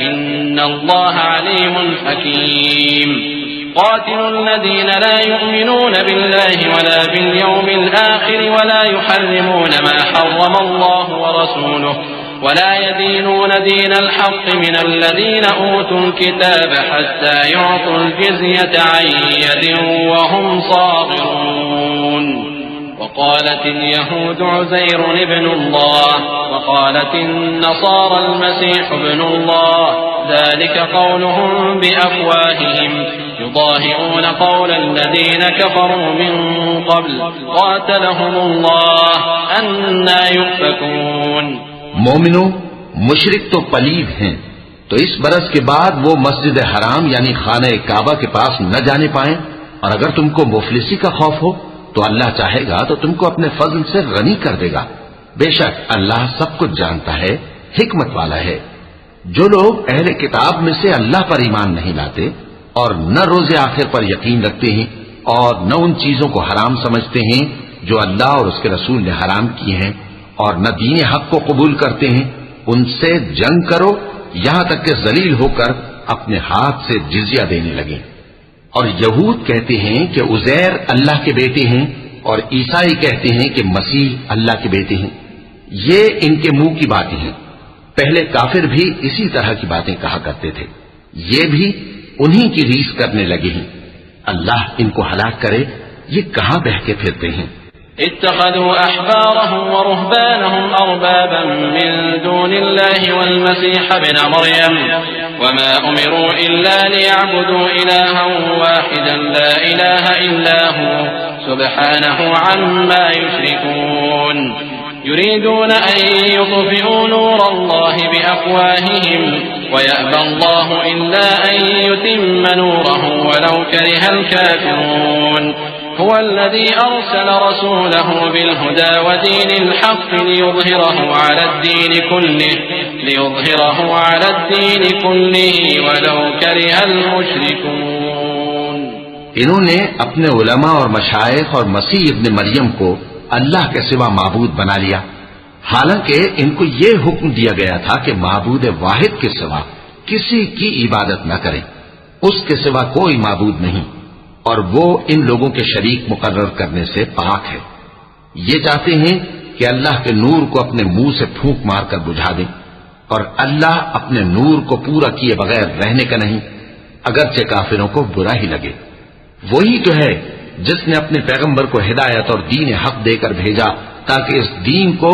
इन्नल्लाह अलीमुन हकीम। قاتلوا الذين لا يؤمنون بالله ولا باليوم الآخر ولا يحرمون ما حرم الله ورسوله ولا يدينون دين الحق من الذين أوتوا الكتاب حتى يعطوا الجزية عن يد وهم صاغرون। وقالت اليهود عزير ابن الله وقالت النصارى المسيح ابن الله ذلك قولهم بأفواههم يضاهئون قول الذين كفروا من قبل قاتلهم الله أنى يؤفكون। मोमिनो, मुशरिक तो पलीद हैं, तो इस बरस के बाद वो मस्जिद हराम यानी खाने काबा के पास न जाने पाएं, और अगर तुमको मुफलिसी का खौफ हो तो अल्लाह चाहेगा तो तुमको अपने फजल से गनी कर देगा। बेशक अल्लाह सब कुछ जानता है, हिकमत वाला है। जो लोग अहले किताब में से अल्लाह पर ईमान नहीं लाते और न रोजे आखिर पर यकीन रखते हैं और न उन चीजों को हराम समझते हैं जो अल्लाह और उसके रसूल ने हराम किए हैं और न दीन हक को कबूल करते हैं, उनसे जंग करो यहां तक कि जलील होकर अपने हाथ से जिजिया देने लगे। और यहूद कहते हैं कि उजैर अल्लाह के बेटे हैं और ईसाई कहते हैं कि मसीह अल्लाह के बेटे हैं। ये इनके मुंह की बातें हैं। पहले काफिर भी इसी तरह की बातें कहा करते थे, ये भी उन्हीं की रीस करने लगे हैं। अल्लाह इनको हलाक करे, ये कहां बह के फिरते हैं। इत्तखज़ू अहबारहुम व रुहबानहुम अरबाबन मिन दूनिल्लाहि वल मसीह इब्न मरयम वमा उमिरू इल्ला लियअबुदू इलाहन वाहिदन ला इलाहा इल्ला हु सुब्हानहु अम्मा युश्रिकून। युरीदून अन युत्फि'ू नूरल्लाहि बिअफ़वाहिहिम वयअबा अल्लाहु इल्ला अन युतिम्म नूरहु वलौ करिहल काफिरून। هو الذي أرسل رسوله بالهدى ودين الحق ليظهره على الدين كله ولو كره المشركون। इन्होंने अपने उलमा और मशाइख और मसीह इब्न मरियम को अल्लाह के सिवा माबूद बना लिया, हालांकि इनको ये हुक्म दिया गया था कि माबूद वाहिद के सिवा किसी की इबादत न करें, उसके सिवा कोई माबूद नहीं, और वो इन लोगों के शरीक मुकर्रर करने से पाक है। ये चाहते हैं कि अल्लाह के नूर को अपने मुंह से फूंक मारकर बुझा दें, और अल्लाह अपने नूर को पूरा किए बगैर रहने का नहीं, अगरचे काफिरों को बुरा ही लगे। वही तो है जिसने अपने पैगंबर को हिदायत और दीन हक देकर भेजा ताकि इस दीन को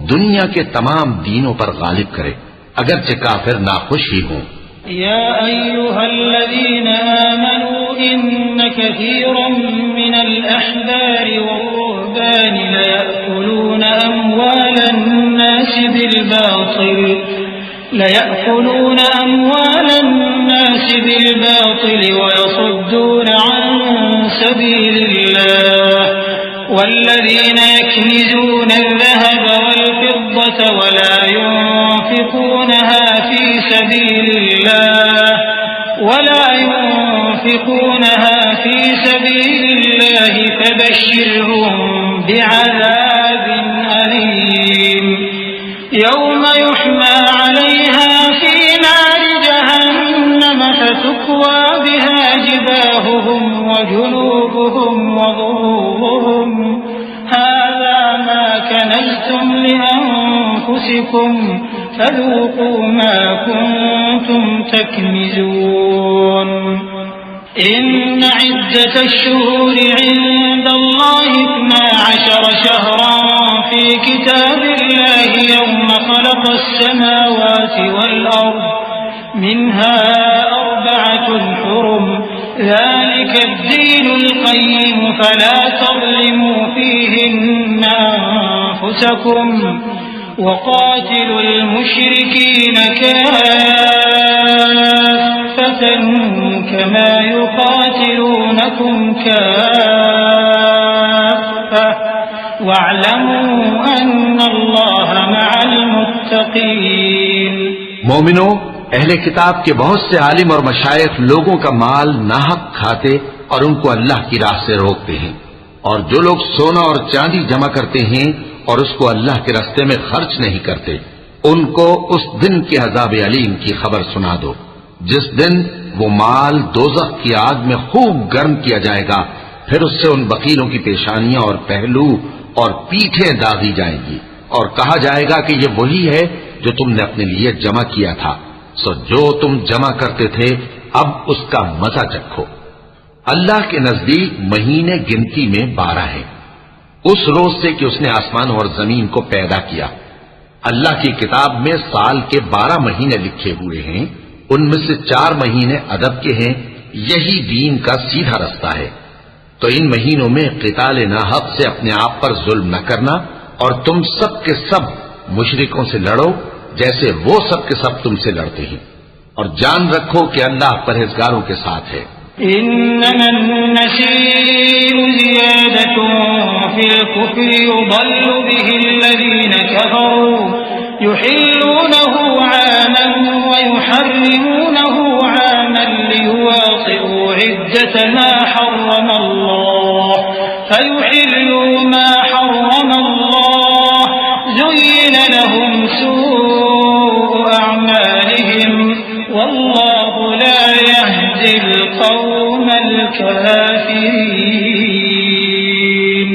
दुनिया के तमाम दीनों पर गालिब करे, अगरचे काफिर नाखुश ही हों। या अय्युहल्लज़ीना आमनू इन्न कसीरम मिनल अहबारि वर्रुहबानि लयअकुलूना अम्वालन नासि बिल-बातिल वयसुद्दूना अन सबीलिल्लाह वल्लज़ीना यक्निज़ूना अज़-ज़हब वल-फ़िद्दत वला युनफ़िक़ूनहा फ़ी सबीलिल्लाह फ़बश्शिरहुम बिअज़ाबिन अलीम यौम युहमा अलैहा फ़ी नारि जहन्नम फ़तुक्वा बिहा जिबाहुहुम वजुनूबुहुम वज़ुहूरुहुम हाज़ा मा कनज़्तुम लिअन्फ़ुसिकुम फ़ज़ूक़ू मा कुन्तुम तक्निज़ून إن عدة الشهور عند الله 12 شهرا في كتاب الله يوم خلق السماوات والأرض منها 4 حرم ذلك الدين القيم فلا تظلموا فيهن أنفسكم وقاتلوا المشركين كافة كما يقاتلونكم كافة واعلموا أن الله مع المتقين। मोमिनो, अहले किताब के बहुत से आलिम और मशाइख लोगों का माल नाहक खाते और उनको अल्लाह की राह से रोकते हैं, और जो लोग सोना और चांदी जमा करते हैं और उसको अल्लाह के रास्ते में खर्च नहीं करते, उनको उस दिन के अज़ाब अलीम की खबर सुना दो, जिस दिन वो माल दोज़ख की आग में खूब गर्म किया जाएगा, फिर उससे उन वकीलों की पेशानियां और पहलू और पीठें दागी जाएंगी, और कहा जाएगा कि ये वही है जो तुमने अपने लिए जमा किया था, सो जो तुम जमा करते थे अब उसका मजा चखो। अल्लाह के नजदीक महीने गिनती में 12 हैं, उस रोज से कि उसने आसमान और जमीन को पैदा किया। अल्लाह की किताब में साल के 12 महीने लिखे हुए हैं, उनमें से 4 महीने अदब के हैं। यही दीन का सीधा रास्ता है। तो इन महीनों में क़िताल नाहक से अपने आप पर जुल्म न करना, और तुम सब के सब मुशरिकों से लड़ो जैसे वो सब के सब तुमसे लड़ते हैं, और जान रखो कि अल्लाह परहेजगारों के साथ है। इन्नमन्नसीउ ज़ियादतुन फ़िल कुफ़्रि युضल्लु बिहिल्लज़ीन कफ़रू युहिल्लूनहु आमन व युहर्रिमूनहु आमन लियुवातिउ इद्दत मा हर्रम अल्लाह फयुहिल्लू मा हर्रम अल्लाह ज़ुय्यिन लहुम सूअ अअमालिहिम वल्लाहु ला यहदिल क़ौमल काफ़िरीन।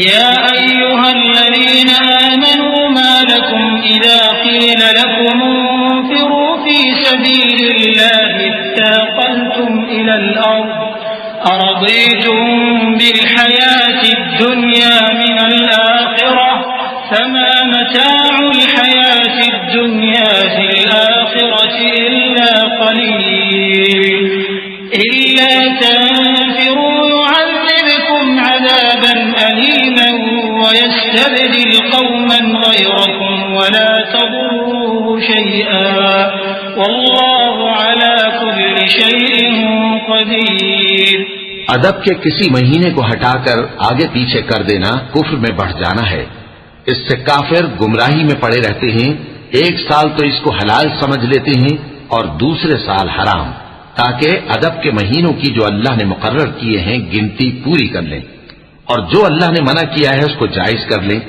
या अय्युहल्लज़ीना आमनू मा लकुम इज़ा क़ील लकुम इंफ़िरू फ़ी सबीलिल्लाहि इत्ताक़ल्तुम इलल अर्ज़ अरज़ीतुम बिल हयातिद दुन्या मिनल आख़िरह फमा मताउल हयातिद दुन्या फ़िल आख़िरति इल्ला क़लील इल्ला तंफ़िरू यु'ज़िबकुम अज़ाबन अलीमन वयस्तबदिल क़ौमन ग़यरकुम वला तज़ुर्रूहु शै'अन वल्लाहु अला कुल्लि शै'इन क़दीर। अदब के किसी महीने को हटाकर आगे पीछे कर देना कुफ्र में बढ़ जाना है। इससे काफिर गुमराही में पड़े रहते हैं। एक साल तो इसको हलाल समझ लेते हैं और दूसरे साल हराम, ताकि अदब के महीनों की जो अल्लाह ने मुकर्रर किए हैं गिनती पूरी कर लें, और जो अल्लाह ने मना किया है उसको जायज कर लें।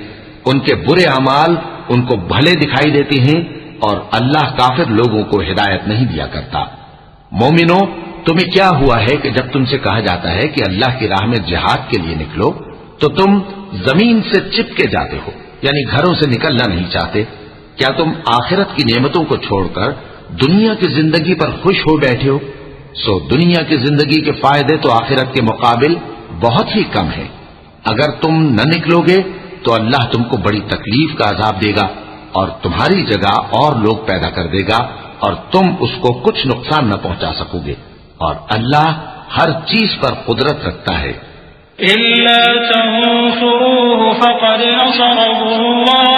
उनके बुरे अमाल उनको भले दिखाई देते हैं, और अल्लाह काफिर लोगों को हिदायत नहीं दिया करता। मोमिनो, तुम्हें क्या हुआ है कि जब तुमसे कहा जाता है कि अल्लाह की राह में जिहाद के लिए निकलो, तो तुम जमीन से चिपके जाते हो, यानी घरों से निकलना नहीं चाहते? क्या तुम आखिरत की नेमतों को छोड़कर दुनिया की जिंदगी पर खुश हो बैठे हो? सो दुनिया की जिंदगी के फायदे तो आखिरत के मुकाबिल बहुत ही कम है। अगर तुम न निकलोगे तो अल्लाह तुमको बड़ी तकलीफ का अजाब देगा और तुम्हारी जगह और लोग पैदा कर देगा और तुम उसको कुछ नुकसान न पहुंचा सकोगे, और अल्लाह हर चीज पर कुदरत रखता है। इल्ला तंसुरूहु फक़द नसरहुल्लाह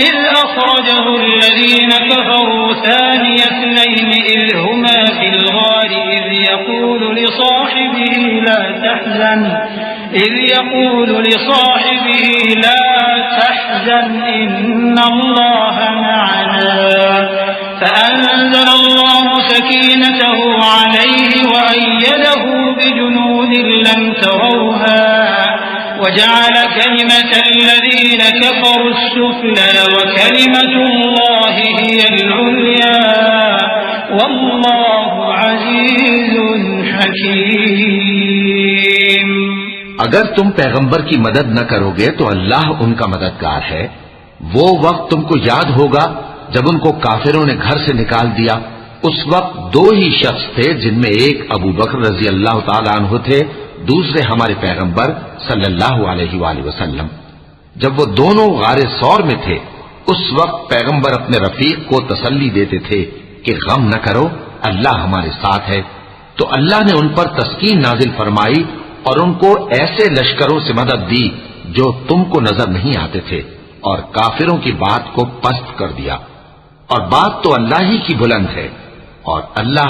इज़ अख़रजहु अल्लज़ीन कफ़रू थानिय इस्नैन इज़ हुमा फ़िल गार इज़ यक़ूलु लिसाहिबिही ला तहज़न इन्नल्लाह मअना फ़अंज़लल्लाहु सकीनतहु अलैहि वअय्यदहु बिजुनूद लम तरौहा वजअल कलिमतल्लज़ीन कफ़रू अस्सुफ़ला वकलिमतुल्लाहि हियल उल्या वल्लाहु अज़ीज़ुन हकीम। अगर तुम पैगंबर की मदद न करोगे तो अल्लाह उनका मददगार है। वो वक्त तुमको याद होगा जब उनको काफिरों ने घर से निकाल दिया। उस वक्त दो ही शख्स थे, जिनमें एक अबू बकर रजी अल्लाह ताला अन्हु थे, दूसरे हमारे पैगंबर सल्लल्लाहु अलैहि वसल्लम। जब वो दोनों गारे सौर में थे, उस वक्त पैगंबर अपने रफीक को तसल्ली देते थे कि गम न करो, अल्लाह हमारे साथ है। तो अल्लाह ने उन पर तस्कीन नाजिल फरमाई और उनको ऐसे लश्करों से मदद दी जो तुमको नजर नहीं आते थे, और काफिरों की बात को पस्त कर दिया। और बात तो अल्लाह ही की बुलंद है, और अल्लाह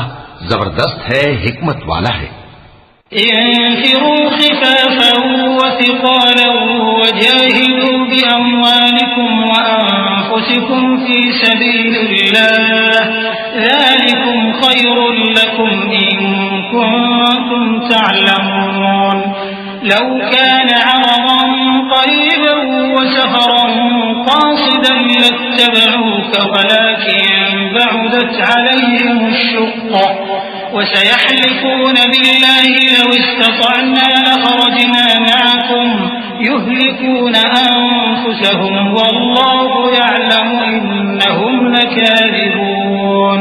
जबरदस्त है, हिकमत वाला है। इंफिरू खिफाफन व थिक़ालन वजाहिदू बिअम्वालिकुम व अनफुसिकुम फी सबीलिल्लाह ज़ालिकुम खैरुल लकुम इन कुंतुम तअलमून लौ कान अरज़न क़रीबन व सफ़रन क़ासिदन लत्तबऊक वलाकिन बअुदत अलैहिमुश शुक़्क़ा वसयहलिफून बिल्लाहि लौ इस्ततअना लख़रजना मअकुम युहलिकून अनफुसहुम वल्लाहु यअलमु इन्नहुम लकाज़िबून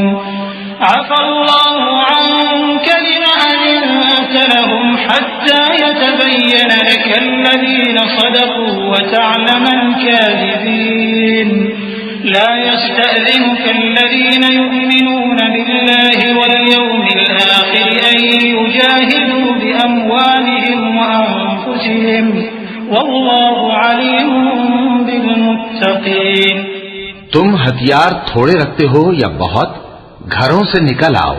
अफ़ल्लाहु अन्क लिमा अज़िनत लहुम हत्ता यतबय्यन लकल्लज़ीन सदक़ू व तअलमल काज़िबीन ला यस्तअज़िनुक अल्लज़ीन युमिनून बिल्लाहि वल यौमिल आखिर अन युजाहिदू बिअम्वालिहिम व अनफुसिहिम वल्लाहु अलीमुम बिल मुत्तक़ीन। तुम हथियार थोड़े रखते हो या बहुत, घरों से निकल आओ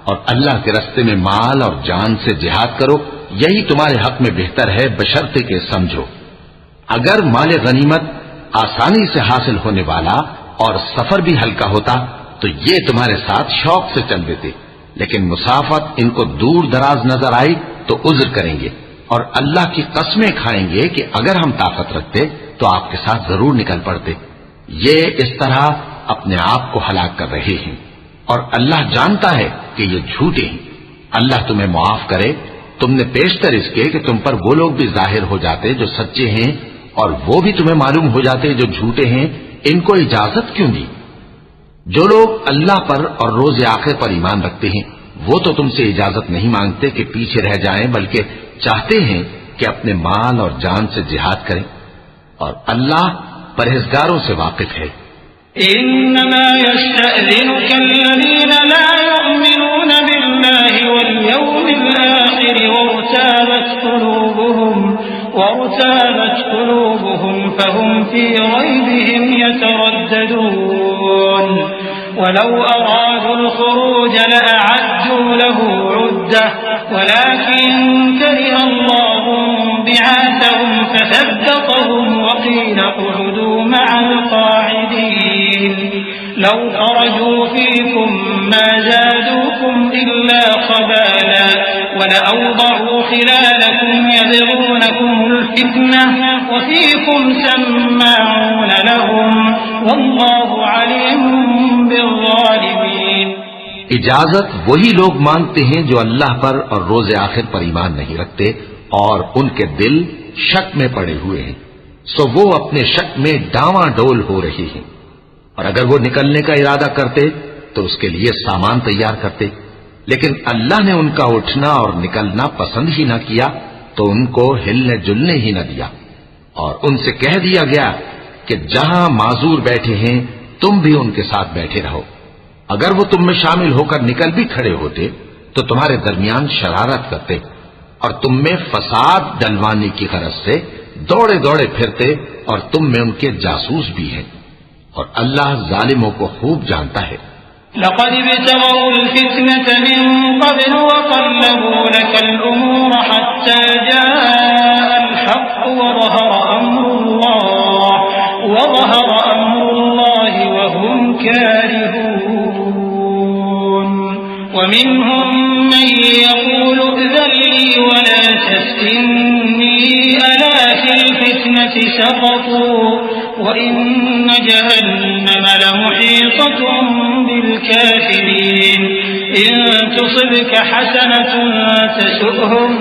और अल्लाह के रास्ते में माल और जान से जिहाद करो, यही तुम्हारे हक में बेहतर है, बशर्ते के समझो। अगर माल गनीमत आसानी से हासिल होने वाला और सफर भी हल्का होता तो ये तुम्हारे साथ शौक से चल देते, लेकिन मुसाफत इनको दूर दराज नजर आई तो उज्र करेंगे और अल्लाह की कस्में खाएंगे कि अगर हम ताकत रखते तो आपके साथ जरूर निकल पड़ते। ये इस तरह अपने आप को हलाक कर रहे हैं और अल्लाह जानता है कि ये झूठे हैं। अल्लाह तुम्हें मुआफ करे। तुमने पेशतर इसके कि तुम पर वो लोग भी जाहिर हो जाते जो सच्चे हैं और वो भी तुम्हें मालूम हो जाते जो झूठे हैं। इनको इजाजत क्यों दी? जो लोग अल्लाह पर और रोज आखिर पर ईमान रखते हैं वो तो तुमसे इजाजत नहीं मांगते कि पीछे रह जाएं, बल्कि चाहते हैं कि अपने माल और जान से जिहाद करें, और अल्लाह परहेजगारों से वाकिफ है। इन्नमा यस्तअज़िनुक अल्लज़ीना ला युमिनून बिल्लाहि वल यौमिल आखिर वर्ताबत क़ुलूबुहुम फहुम फी रैबिहिम यतरद्ददून वलौ अरादुल ख़ुरूज लअअद्दू लहु उद्दह वलाकिन करिहा अल्लाहु बि'आसहुम फथब्बतहुम वक़ील उक़्उदू मअल क़ाዒदीन लौ ख़रजू फ़ीकुम मा ज़ादूकुम इल्ला ख़बाला वलअवضعوا خلالكم يبغونكم الفتنة وفيكم سماعون لهم والله عليم بالظالمين। इजाजत वही लोग मांगते हैं जो अल्लाह पर और रोज़े आखिर पर ईमान नहीं रखते और उनके दिल शक में पड़े हुए हैं, सो वो अपने शक में डावाडोल हो रहे हैं। और अगर वो निकलने का इरादा करते तो उसके लिए सामान तैयार करते, लेकिन अल्लाह ने उनका उठना और निकलना पसंद ही न किया तो उनको हिलने जुलने ही न दिया, और उनसे कह दिया गया कि जहां माजूर बैठे हैं तुम भी उनके साथ बैठे रहो। अगर वो तुम में शामिल होकर निकल भी खड़े होते तो तुम्हारे दरमियान शरारत करते और तुम में फसाद डलवाने की गरज से दौड़े दौड़े फिरते और तुम में उनके जासूस भी हैं। और अल्लाह जालिमों को खूब जानता है। लक़द इब्तग़ौल फ़ित्नत मिन क़ब्ल वक़ल्लबू लकल उमूर हत्ता जाअल हक़्क़ वज़हर अम्रुल्लाहि वहुम कारिहून। वमिनहुम मन यक़ूलु इज़न ली वला तफ़्तिन्नी अला फ़िल फ़ित्नति सक़तू वइन्न जहन्नम लमुहीततुन बिलकाफिरीन। इन तुसिबक हसनतुन तसु'हुम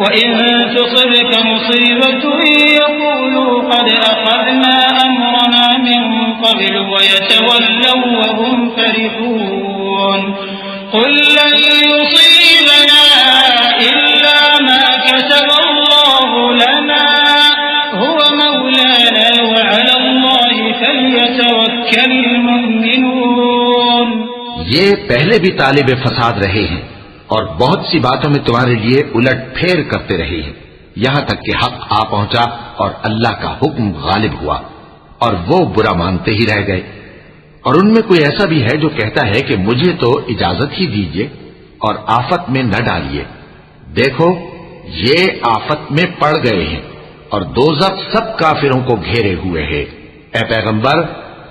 वइन तुसिबक मुसीबतुन यक़ूलू क़द अख़ज़ना अम्रना मिन क़ब्ल वयतवल्लव वहुम फ़रिहून। क़ुल लन युसीबना इल्ला मा कतबल्लाहु लना हुवा मौलाना वअला अल्लाहि फल्यतवक्कलिल मुमिनून। ये पहले भी तालिब फसाद रहे हैं और बहुत सी बातों में तुम्हारे लिए उलट फेर करते रहे हैं, यहां तक कि हक आ पहुंचा और अल्लाह का हुक्म गालिब हुआ और वो बुरा मानते ही रह गए। और उनमें कोई ऐसा भी है जो कहता है कि मुझे तो इजाजत ही दीजिए और आफत में न डालिए। देखो ये आफत में पड़ गए हैं और दोज़ख सब काफिरों को घेरे हुए है। ए पैगंबर,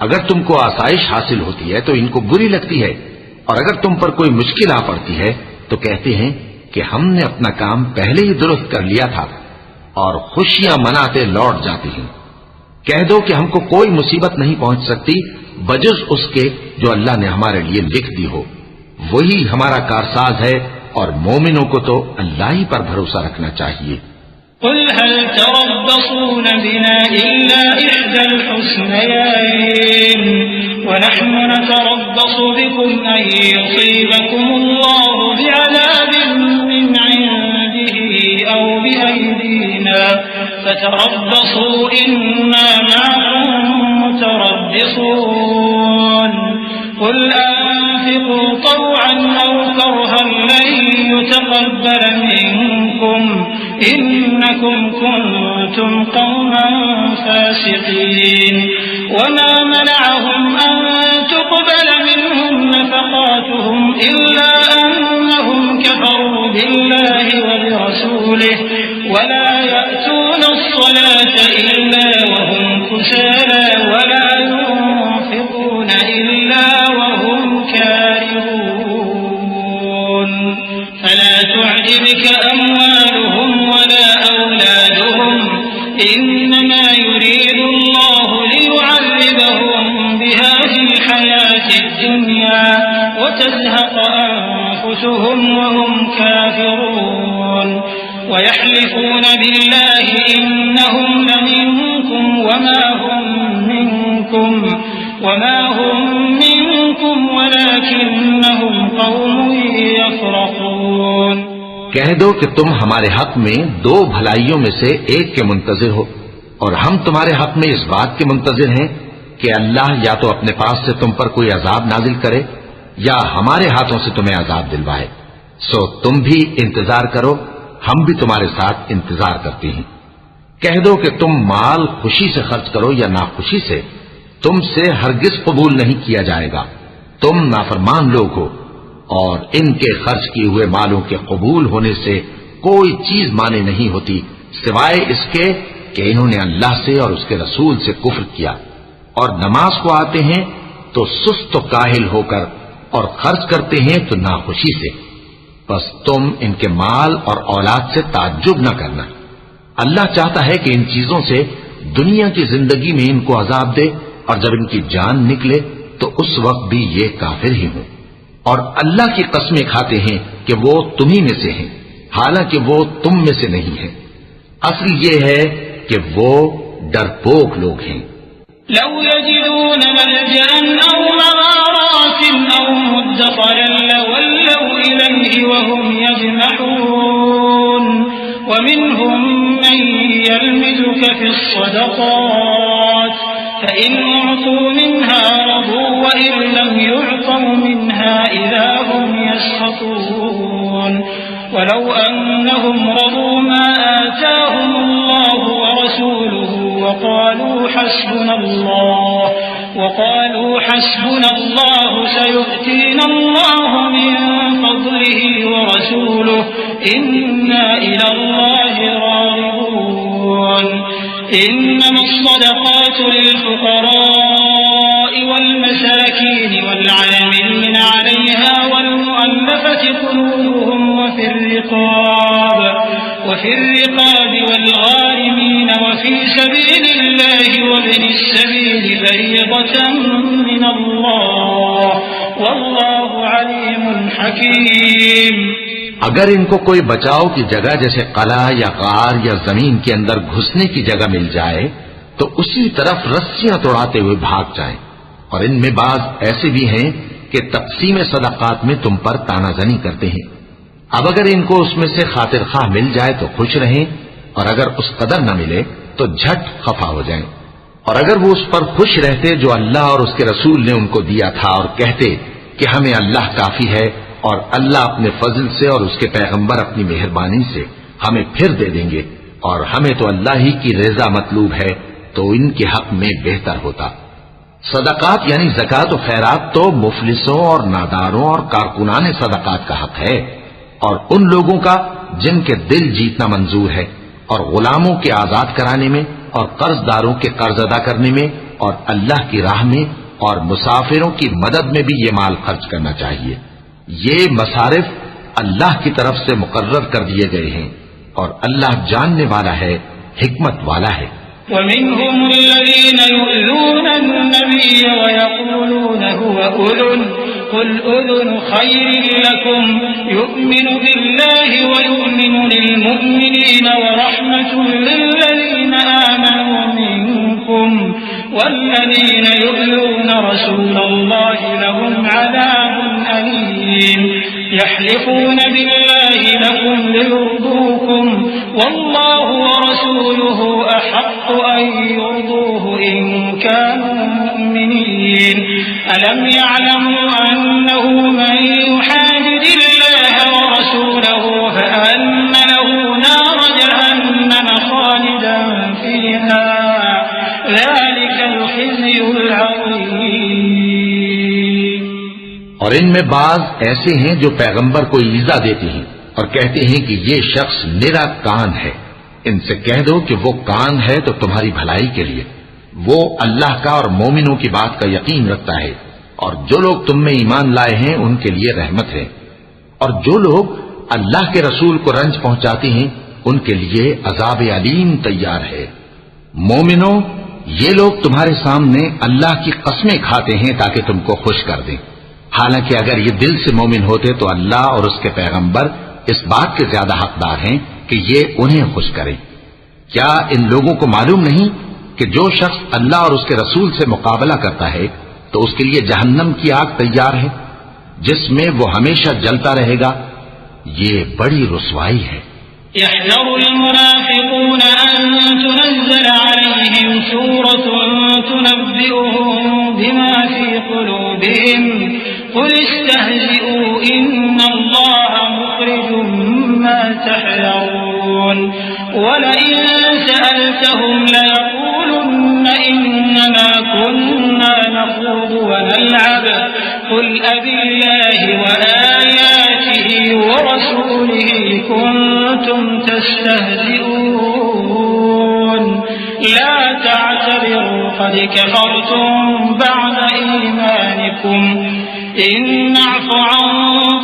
अगर तुमको आसाइश हासिल होती है तो इनको बुरी लगती है और अगर तुम पर कोई मुश्किल आ पड़ती है तो कहते हैं कि हमने अपना काम पहले ही दुरुस्त कर लिया था और खुशियां मनाते लौट जाते हैं। कह दो कि हमको कोई मुसीबत नहीं पहुंच सकती बजुज़ उसके जो अल्लाह ने हमारे लिए लिख दी हो। वही हमारा कारसाज है और मोमिनों को तो अल्लाह ही पर भरोसा रखना चाहिए। कुल हल तरब्बसून बिना इल्ला इह्दल हुस्नयैन व नहनु नतरब्बसु बिकुम अन युसीबकुमुल्लाहु बिअज़ाबिन मिन इंदिही औ बिअयदीना फतरब्बसू इन्ना मअकुम मुतरब्बिसून। कुल अनफिqू तवअन औ करहन लन युतक़ब्बल मिनकुम इन्नकुम कुंतुम कौमन फासिकीन। वमा मनअहुम अन तुक़बल मिनहुम नफ़क़ातुहुम इल्ला अन्नहुम कफ़रू बिल्लाहि व बिरसूलिहि वला यअतूना अस्सलात इल्ला वहुम कुसाला वला युनफ़िक़ूना इल्ला वहुम कारिहून। फला तुअजिबक अम्वालुहुम वला औलादुहुम इन्नमा युरीदु अल्लाहु लियुअज़्ज़िबहुम बिहा फ़िल हयातिद दुनिया व तज़हक़ अन्फुसुहुम वहुम काफ़िरून। वयहलिफून बिल्लाहि इन्नहुम लमिनकुम वमा हुम मिनकुम वलाकिन्नहुम कौमुन यफ़रक़ून। कह दो कि तुम हमारे हक में दो भलाइयों में से एक के मुंतजिर हो और हम तुम्हारे हक में इस बात के मुंतजिर हैं कि अल्लाह या तो अपने पास से तुम पर कोई अजाब नाजिल करे या हमारे हाथों से तुम्हें अजाब दिलवाए। सो तुम भी इंतजार करो, हम भी तुम्हारे साथ इंतजार करते हैं। कह दो कि तुम माल खुशी से खर्च करो या नाखुशी से, तुमसे हरगिज कबूल नहीं किया जाएगा। तुम नाफरमान लोग हो और इनके खर्च किए हुए मालों के कबूल होने से कोई चीज माने नहीं होती सिवाय इसके कि इन्होंने अल्लाह से और उसके रसूल से कुफ्र किया और नमाज को आते हैं तो सुस्त काहिल होकर और खर्च करते हैं तो नाखुशी से। बस तुम इनके माल और औलाद से ताज्जुब न करना। अल्लाह चाहता है कि इन चीजों से दुनिया की जिंदगी में इनको अजाब दे और जब इनकी जान निकले तो उस वक्त भी ये काफिर ही हों। और अल्लाह की कसमें खाते हैं कि वो तुम्ही में से हैं, हालांकि वो तुम में से नहीं है। असल ये है कि वो डरपोक लोग हैं। लौ यजिदून मलजअन औ मग़ारातिन औ मुद्खरन लवल्लौ इलैहि वहुम यजमहून। वमिनहुम मन यल्मिजुक फिस्सदक़ात फ़इन उअतू मिन्हा रदू व وإن لم يعطوا منها إذا هم يسخطون ولو أنهم رضوا ما آتاهم الله ورسوله وقالوا حسبنا الله سيؤتينا الله من فضله ورسوله إنا إلى الله راغبون إنما الصدقات للفقراء والمساكين والعاملين عليها والمؤلفة قلوبهم وفي الرقاب والغارمين وفي سبيل الله وابن السبيل فريضة من الله والله عليم حكيم। अगर इनको कोई बचाव की जगह जैसे कला या गार या जमीन के अंदर घुसने की जगह मिल जाए तो उसी तरफ रस्सियां तोड़ाते हुए भाग जाएं। और इनमें बाज ऐसे भी हैं कि तक़सीम सदक़ात में तुम पर तानाजनी करते हैं। अब अगर इनको उसमें से खातिर खाह मिल जाए तो खुश रहें, और अगर उस कदर न मिले तो झट खफा हो जाएं। और अगर वो उस पर खुश रहते जो अल्लाह और उसके रसूल ने उनको दिया था, और कहते कि हमें अल्लाह काफी है और अल्लाह अपने फजल से और उसके पैगंबर अपनी मेहरबानी से हमें फिर दे देंगे और हमें तो अल्लाह ही की रज़ा मतलूब है, तो इनके हक में बेहतर होता। सदकात यानी ज़कात और खैरात तो मुफलिसों और नादारों और कारकुनान सदकात का हक है, और उन लोगों का जिनके दिल जीतना मंजूर है, और गुलामों के आजाद कराने में, और कर्जदारों के कर्ज अदा करने में, और अल्लाह की राह में, और मुसाफिरों की मदद में भी ये माल खर्च करना चाहिए। ये मसारिफ अल्लाह की तरफ से मुकर्रर कर दिए गए हैं, और अल्लाह जानने वाला है, हिकमत वाला है। ومنهم الذين يؤذون النبي ويقولون هو أذن قل أذن خير لكم يؤمن بالله ويؤمن للمؤمنين ورحمة للذين آمنوا منكم والذين يؤذون رسول الله لهم عذاب أليم يحلفون بالله لكم ليرضوكم والله ورسوله أحق أن يرضوه إن كانوا مؤمنين ألم يعلموا أنه من يحادد الله ورسوله فأن له نار جهنم خالدا فيها ذلك الخزي العظيم। और इनमें बाज ऐसे हैं जो पैगंबर को ईजा देते हैं और कहते हैं कि ये शख्स निरा कान है। इनसे कह दो कि वो कान है तो तुम्हारी भलाई के लिए, वो अल्लाह का और मोमिनों की बात का यकीन रखता है, और जो लोग तुम में ईमान लाए हैं उनके लिए रहमत है। और जो लोग अल्लाह के रसूल को रंज पहुंचाते हैं उनके लिए अजाब अलीम तैयार है। मोमिनों, ये लोग तुम्हारे सामने अल्लाह की कस्में खाते हैं ताकि तुमको खुश कर दें। हालांकि अगर ये दिल से मोमिन होते तो अल्लाह और उसके पैगंबर इस बात के ज्यादा हकदार हैं कि ये उन्हें खुश करें। क्या इन लोगों को मालूम नहीं कि जो शख्स अल्लाह और उसके रसूल से मुकाबला करता है तो उसके लिए जहन्नम की आग तैयार है जिसमें वो हमेशा जलता रहेगा। ये बड़ी रुसवाई है। यहज़रुल मुनाफ़िक़ून अन तुनज़्ज़ल अलैहिम सूरतुन तुनब्बिउहुम बिमा फ़ी क़ुलूबिहिम क़ुल इस्तहज़िऊ इन्नल्लाह मुख़रिजुम मा तहज़रून वलइन सअल्तहुम लयक़ूलुन्न इन्नमा कुन्ना नख़ूज़ु व नलअब क़ुल अबिल्लाहि व आयातिहि व रसूलिहि कुन्तुम तस्तहज़िऊन ला तअतज़िरू क़द कफ़रतुम बअद ईमानिकुम इन नअफ़ु अन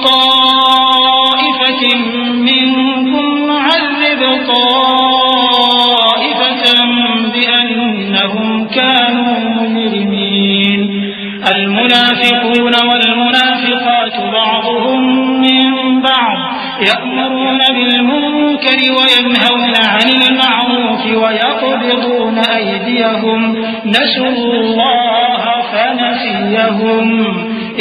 ताइफ़तिन मिनकुम नुअज़्ज़िब ताइफ़तन बिअन्नहुम कानू मुजरिमीन المنافقون والمنافقات بعضهم من بعض يأمرون بالمنكر وينهون عن المعروف ويقبضون أيديهم نسوا الله فنسيهم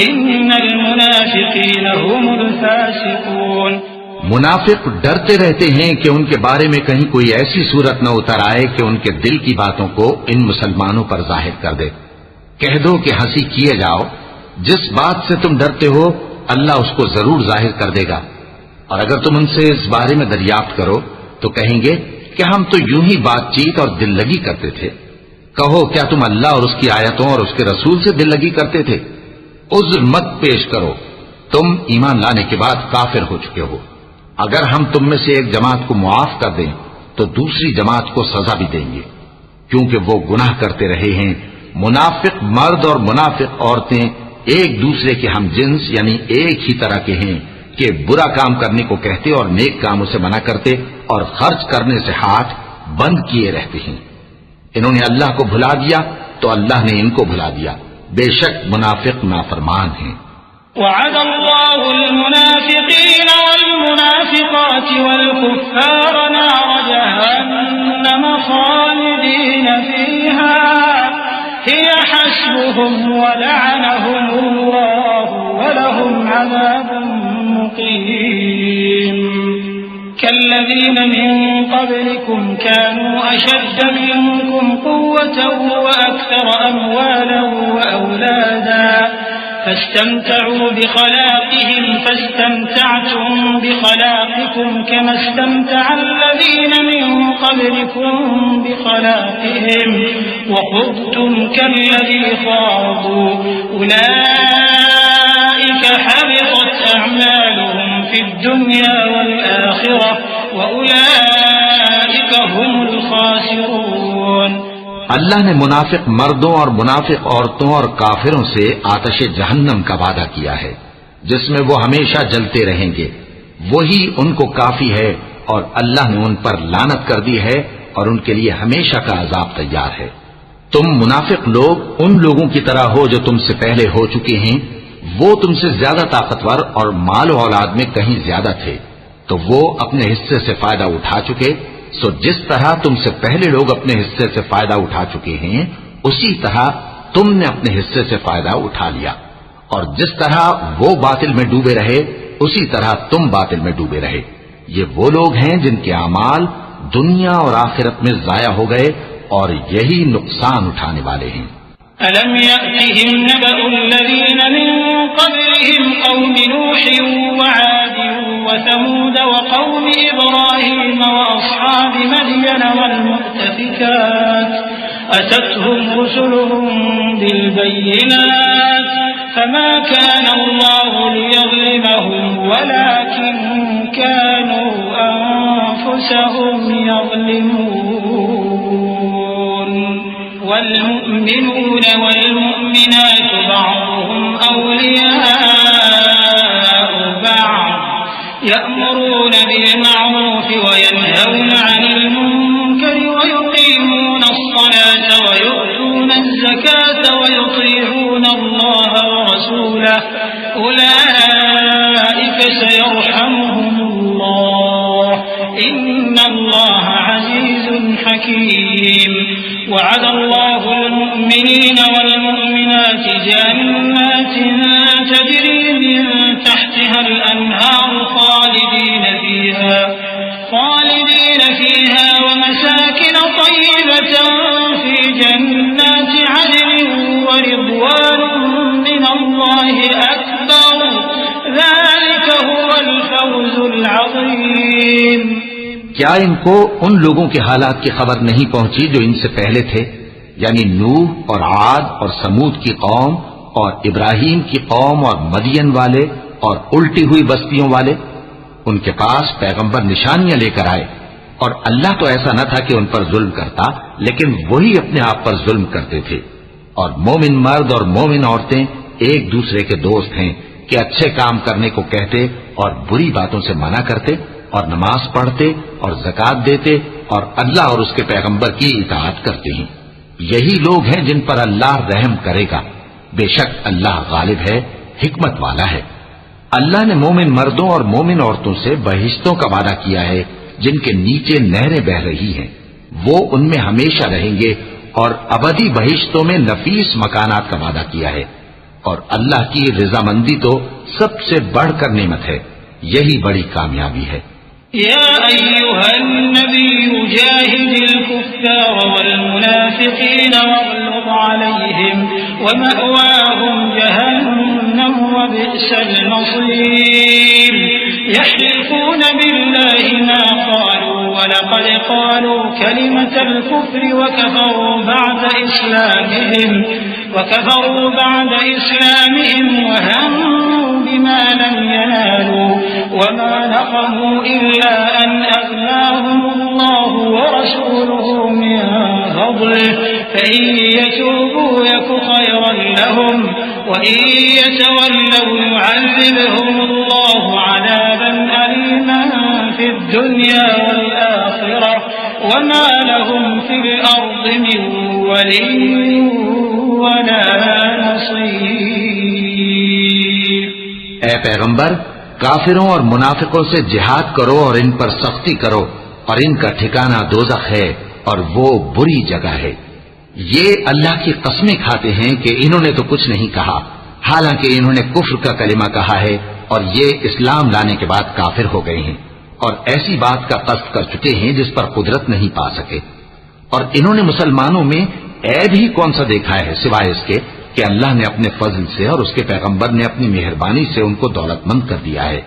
إن المنافقين هم الفاسقون। मुनाफिक डरते रहते हैं कि उनके बारे में कहीं कोई ऐसी सूरत न उतर आए कि उनके दिल की बातों को इन मुसलमानों पर जाहिर कर दे। कह दो कि हंसी किए जाओ, जिस बात से तुम डरते हो अल्लाह उसको जरूर जाहिर कर देगा। और अगर तुम उनसे इस बारे में दरियाफ्त करो तो कहेंगे कि हम तो यूं ही बातचीत और दिल लगी करते थे। कहो, क्या तुम अल्लाह और उसकी आयतों और उसके रसूल से दिल लगी करते थे? उज्र मत पेश करो, तुम ईमान लाने के बाद काफिर हो चुके हो। अगर हम तुम में से एक जमात को मुआफ कर दें तो दूसरी जमात को सजा भी देंगे, क्योंकि वो गुनाह करते रहे हैं। मुनाफिक मर्द और मुनाफिक औरतें एक दूसरे के हम जिन्स यानी एक ही तरह के हैं कि बुरा काम करने को कहते और नेक कामों से मना करते और खर्च करने से हाथ बंद किए रहते हैं। इन्होंने अल्लाह को भुला दिया तो अल्लाह ने इनको भुला दिया। बेशक मुनाफिक नाफरमान हैं। वअदल्लाहुल मुनाफिकीन वल मुनाफिकात वल कुफ्फार नार जहन्नम खालिदीन फीहा हिय हस्बुहुम व लअनहुमुल्लाहु व लहुम अज़ाबुन मुक़ीम। कल्लज़ीन मिन क़ब्लिकुम कानू अशद्द मिनकुम क़ुव्वतन व अक्सर अम्वालन व औलादा فاستمتعوا بخلاقهم فاستمتعتم بخلاقكم كما استمتع الذين من قبلكم بخلاقهم وخضتم كالذي خاضوا أولئك حبطت أعمالهم في الدنيا والآخرة وأولئك هم الخاسرون। अल्लाह ने मुनाफिक मर्दों और मुनाफिक औरतों और काफिरों से आतश जहन्नम का वादा किया है, जिसमें वो हमेशा जलते रहेंगे। वही उनको काफी है और अल्लाह ने उन पर लानत कर दी है और उनके लिए हमेशा का अजाब तैयार है। तुम मुनाफिक लोग उन लोगों की तरह हो जो तुमसे पहले हो चुके हैं। वो तुमसे ज्यादा ताकतवर और माल औलाद में कहीं ज्यादा थे, तो वो अपने हिस्से से फायदा उठा चुके। सो जिस तरह तुमसे पहले लोग अपने हिस्से से फायदा उठा चुके हैं, उसी तरह तुमने अपने हिस्से से फायदा उठा लिया। और जिस तरह वो बातिल में डूबे रहे, उसी तरह तुम बातिल में डूबे रहे। ये वो लोग हैं जिनके अमाल दुनिया और आखिरत में जाया हो गए और यही नुकसान उठाने वाले हैं। अलम यअतिहिम नबअुल्लज़ीन मिन क़ब्लिहिम क़ौमि नूहिन व आदिन व समूद व क़ौमि इब्राहीम व अस्हाबि मदयन वल मुअ्तफ़िकात अततहुम रुसुलुहुम बिल बय्यिनात फमा कान अल्लाहु लियज़लिमहुम वलाकिन कानू अनफुसहुम यज़लिमून। والمؤمنون والمؤمنات بعضهم أولياء بعض يأمرون بالمعروف وينهون عن المنكر ويقيمون الصلاة ويؤتون الزكاة ويطيعون الله ورسوله أولئك سيرحمهم الله إن الله عزيز حكيم। وعد الله المؤمنين والمؤمنات جنات تجري من تحتها الأنهار خالدين فيها ومساكن طيبة في جنات عدن ورضوان من الله أكبر ذلك هو الفوز العظيم। क्या इनको उन लोगों के हालात की खबर नहीं पहुंची जो इनसे पहले थे, यानी नूह और आद और समूद की कौम और इब्राहीम की कौम और मदियन वाले और उल्टी हुई बस्तियों वाले? उनके पास पैगंबर निशानियां लेकर आए और अल्लाह तो ऐसा न था कि उन पर जुल्म करता, लेकिन वही अपने आप पर जुल्म करते थे। और मोमिन मर्द और मोमिन औरतें एक दूसरे के दोस्त हैं कि अच्छे काम करने को कहते और बुरी बातों से मना करते और नमाज पढ़ते और ज़कात देते और अल्लाह और उसके पैगंबर की इताअत करते हैं। यही लोग हैं जिन पर अल्लाह रहम करेगा। बेशक अल्लाह गालिब है, हिकमत वाला है। अल्लाह ने मोमिन मर्दों और मोमिन औरतों से बहिश्तों का वादा किया है जिनके नीचे नहरें बह रही हैं। वो उनमें हमेशा रहेंगे और अबदी बहिश्तों में नफीस मकानात का वादा किया है। और अल्लाह की रजामंदी तो सबसे बढ़कर नेमत है। यही बड़ी कामयाबी है। या अय्युहन नबी जाहिदिल कुफ्फार वल मुनाफिकीन वग़्लुज़ अलैहिम व मअवाहुम जहन्नम व बि'सल मसीर यहलिफून बिल्लाहि मा क़ालू व लक़द क़ालू कलिमतल कुफ्रि व कफ़रू बअद इस्लामिहिम व हम्मू बिमा लम यनालू व मा नक़मू इल्ला अन अग़नाहुमुल्लाहु व रसूलुहु मिन फ़ज़लिहि फ़इन यतूबू यक ख़ैरन लहुम व इन यतवल्लौ यु'अज़्ज़िबहुमुल्लाहु अज़ाबन अलीमन फ़िद दुनिया वल आख़िरह व मा लहुम फ़िल अर्ज़ि मिन वलिय्यिन व ला नसीर। ए पैगंबर, काफिरों और मुनाफिकों से जिहाद करो और इन पर सख्ती करो, और इनका ठिकाना दोज़ख है और वो बुरी जगह है। ये अल्लाह की कसमें खाते हैं कि इन्होंने तो कुछ नहीं कहा, हालांकि इन्होंने कुफ्र का कलिमा कहा है और ये इस्लाम लाने के बाद काफिर हो गए हैं और ऐसी बात का कस्द कर चुके हैं जिस पर कुदरत नहीं पा सके। और इन्होंने मुसलमानों में ऐब ही कौन सा देखा है सिवाय इसके कि अल्लाह ने अपने फजल से और उसके पैगंबर ने अपनी मेहरबानी से उनको दौलतमंद कर दिया है।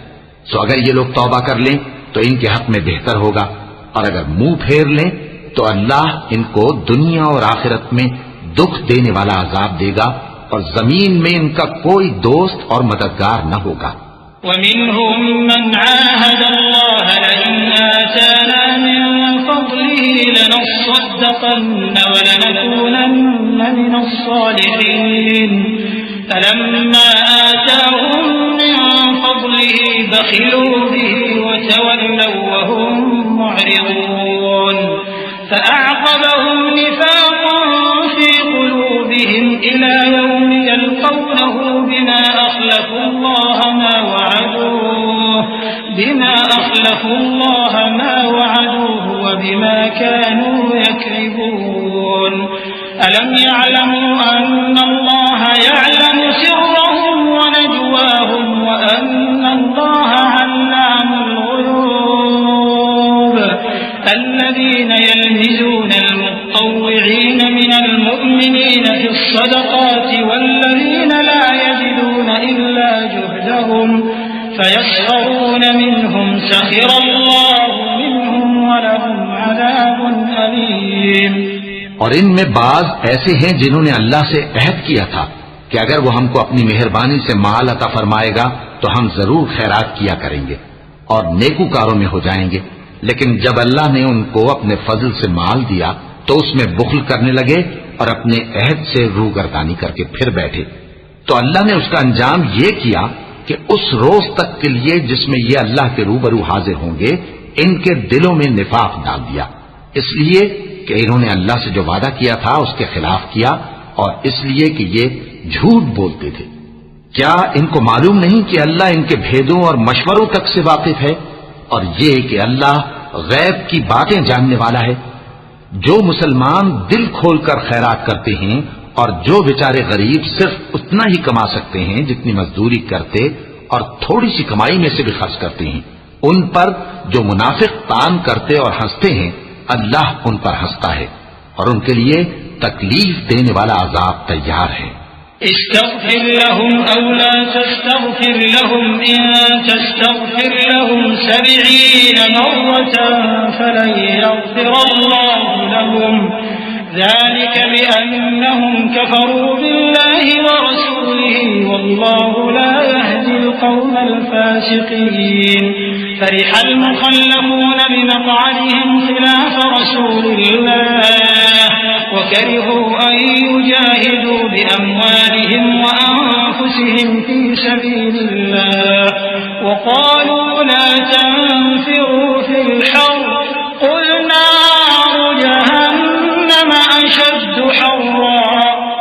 सो अगर ये लोग तौबा कर लें तो इनके हक में बेहतर होगा, और अगर मुंह फेर लें तो अल्लाह इनको दुनिया और आखिरत में दुख देने वाला अजाब देगा और जमीन में इनका कोई दोस्त और मददगार न होगा। ومنهم من عاهد الله لئن آتانا من فضله لنصدقن ولنكونن من الصالحين فلما آتاهم من فضله بخلوا به وتولوا وهم معرضون فأعقبهم نفاقا في قلوبهم إلى يوم يلقونه بما أخلفوا الله ما وعدوه وبما كانوا يكذبون ألم يعلموا أن الله يعلم سرهم ونجواهم وأن الله علام الغيوب الذين يلمزون المطوعين من المؤمنين في الصدقات والذين لا يجدون إلا جهدهم فيسخرون منهم سخر الله منهم ولهم عذاب أليم। और इनमें बाज ऐसे हैं जिन्होंने अल्लाह से अहद किया था कि अगर वो हमको अपनी मेहरबानी से माल अता फरमाएगा तो हम जरूर खैरात किया करेंगे और नेकूकारों में हो जाएंगे, लेकिन जब अल्लाह ने उनको अपने फजल से माल दिया तो उसमें बुख्ल करने लगे और अपने अहद से रूगर्दानी करके फिर बैठे। तो अल्लाह ने उसका अंजाम ये किया कि उस रोज तक के लिए जिसमें ये अल्लाह के रूबरू हाजिर होंगे इनके दिलों में निफाक डाल दिया, इसलिए कि इन्होंने अल्लाह से जो वादा किया था उसके खिलाफ किया और इसलिए कि ये झूठ बोलते थे। क्या इनको मालूम नहीं कि अल्लाह इनके भेदों और मशवरों तक से वाकिफ है और ये कि अल्लाह गैब की बातें जानने वाला है। जो मुसलमान दिल खोलकर खैरात करते हैं और जो बेचारे गरीब सिर्फ उतना ही कमा सकते हैं जितनी मजदूरी करते और थोड़ी सी कमाई में से भी खर्च करते हैं, उन पर जो मुनाफिक तान करते और हंसते हैं अल्लाह उन पर हंसता है और उनके लिए तकलीफ देने वाला अजाब तैयार है। इस्तग़फिर लहुम औ ला तस्तग़फिर लहुम इन तस्तग़फिर लहुम 70 मर्रतन फलन यग़फिरल्लाहु लहुम ذلك بأنهم كفروا بالله ورسوله والله لا يهدي القوم الفاسقين فرح المخلفون بمقعدهم خلاف رسول الله وكرهوا أن يجاهدوا بأموالهم وأنفسهم في سبيل الله وقالوا لا تنفروا في الحر قل نار جهنم أشد حرا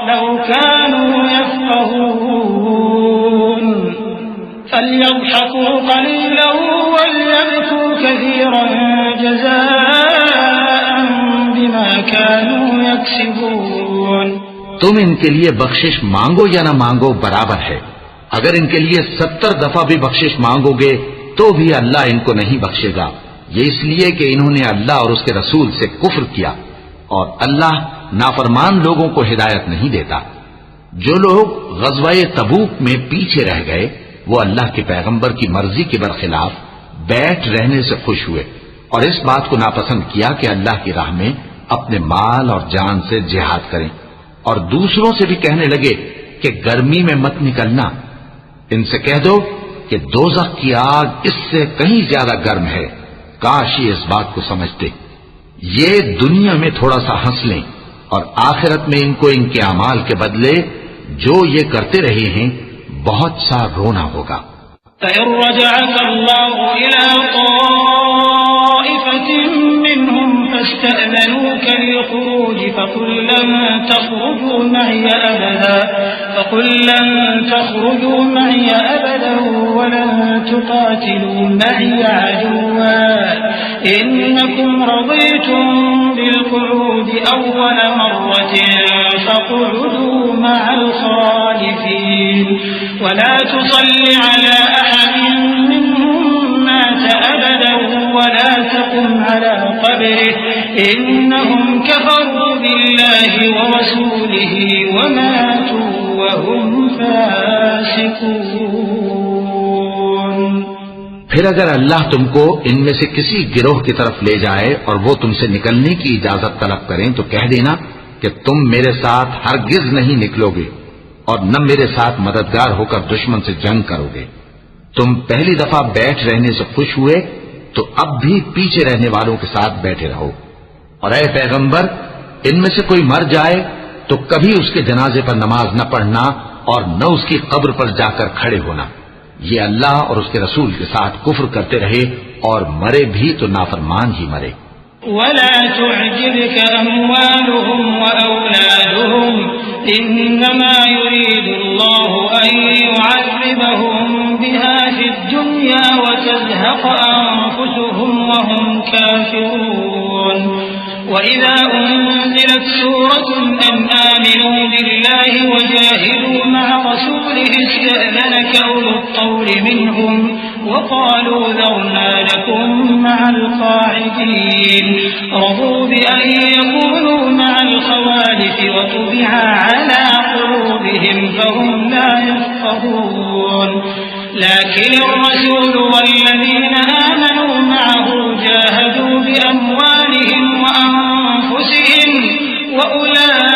لو كانوا يفقهون فليضحكوا قليلا وليبكوا كثيرا جزاء بما كانوا يكسبون। तुम इनके लिए बख्शिश मांगो या ना मांगो बराबर है। अगर इनके लिए 70 दफा भी बख्शिश मांगोगे तो भी अल्लाह इनको नहीं बख्शेगा। ये इसलिए कि इन्होंने अल्लाह और उसके रसूल से कुफ्र किया और अल्लाह नाफरमान लोगों को हिदायत नहीं देता। जो लोग ग़ज़वा-ए तबूक में पीछे रह गए वो अल्लाह के पैगंबर की मर्जी के बरखिलाफ बैठ रहने से खुश हुए और इस बात को नापसंद किया कि अल्लाह की राह में अपने माल और जान से जिहाद करें, और दूसरों से भी कहने लगे कि गर्मी में मत निकलना। इनसे कह दो कि दोज़ख की आग इससे कहीं ज्यादा गर्म है, काश ये इस बात को समझते। ये दुनिया में थोड़ा सा हंस लें और आखिरत में इनको इनके अमाल के बदले जो ये करते रहे हैं बहुत सा रोना होगा। فاستأذنوك للخروج فقل لن تخرجوا معي أبدا ولن تقاتلوا معي عدوا إنكم رضيتم بالقعود أول مرة فاقعدوا مع الخالفين ولا تصل على أحد منهم مات أبدا ولا تقم على قبره إنهم كفروا بالله ورسوله وماتوا وهم فاسقون। फिर अगर अल्लाह तुमको इनमें से किसी गिरोह की तरफ ले जाए और वो तुमसे निकलने की इजाजत तलब करें तो कह देना कि तुम मेरे साथ हरगिज नहीं निकलोगे और न मेरे साथ मददगार होकर दुश्मन से जंग करोगे। तुम पहली दफा बैठ रहने से खुश हुए तो अब भी पीछे रहने वालों के साथ बैठे रहो। और ऐ पैगंबर, इनमें से कोई मर जाए तो कभी उसके जनाजे पर नमाज न पढ़ना और न उसकी कब्र पर जाकर खड़े होना। ये अल्लाह और उसके रसूल के साथ कुफ्र करते रहे और मरे भी तो नाफरमान ही मरे। वला तुअजिबक अम्वालुहुम व औलादुहुम इन्नमा युरीदुल्लाहु अन युअज़्ज़िबहुम बिहा फिद्दुन्या व तज़हक़ अन्फुसुहुम व हुम काफ़िरून। وإذا أنزلت سورة أن آمنوا بالله وجاهدوا مع رسوله استأذنك أولو الطول منهم وقالوا ذرنا لكم مع القاعدين رضوا بأن يكونوا مع الخوالف وطبع على قلوبهم فهم لا يفقهون لكن الرسول والذين آمنوا معه جاهدوا بأموالهم وأنفسهم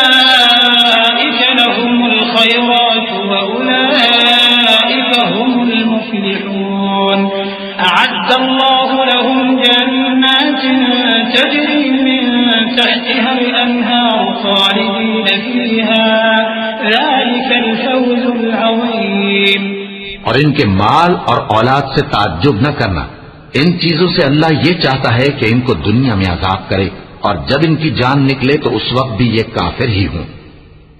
وأولئك لهم الخيرات وأولئك هم المفلحون أعد الله لهم جنات تجري من تحتها الأنهار خالدين فيها ذلك الفوز العظيم। और इनके माल और औलाद से ताज्जुब न करना, इन चीजों से अल्लाह ये चाहता है कि इनको दुनिया में अजाब करे और जब इनकी जान निकले तो उस वक्त भी ये काफिर ही हों।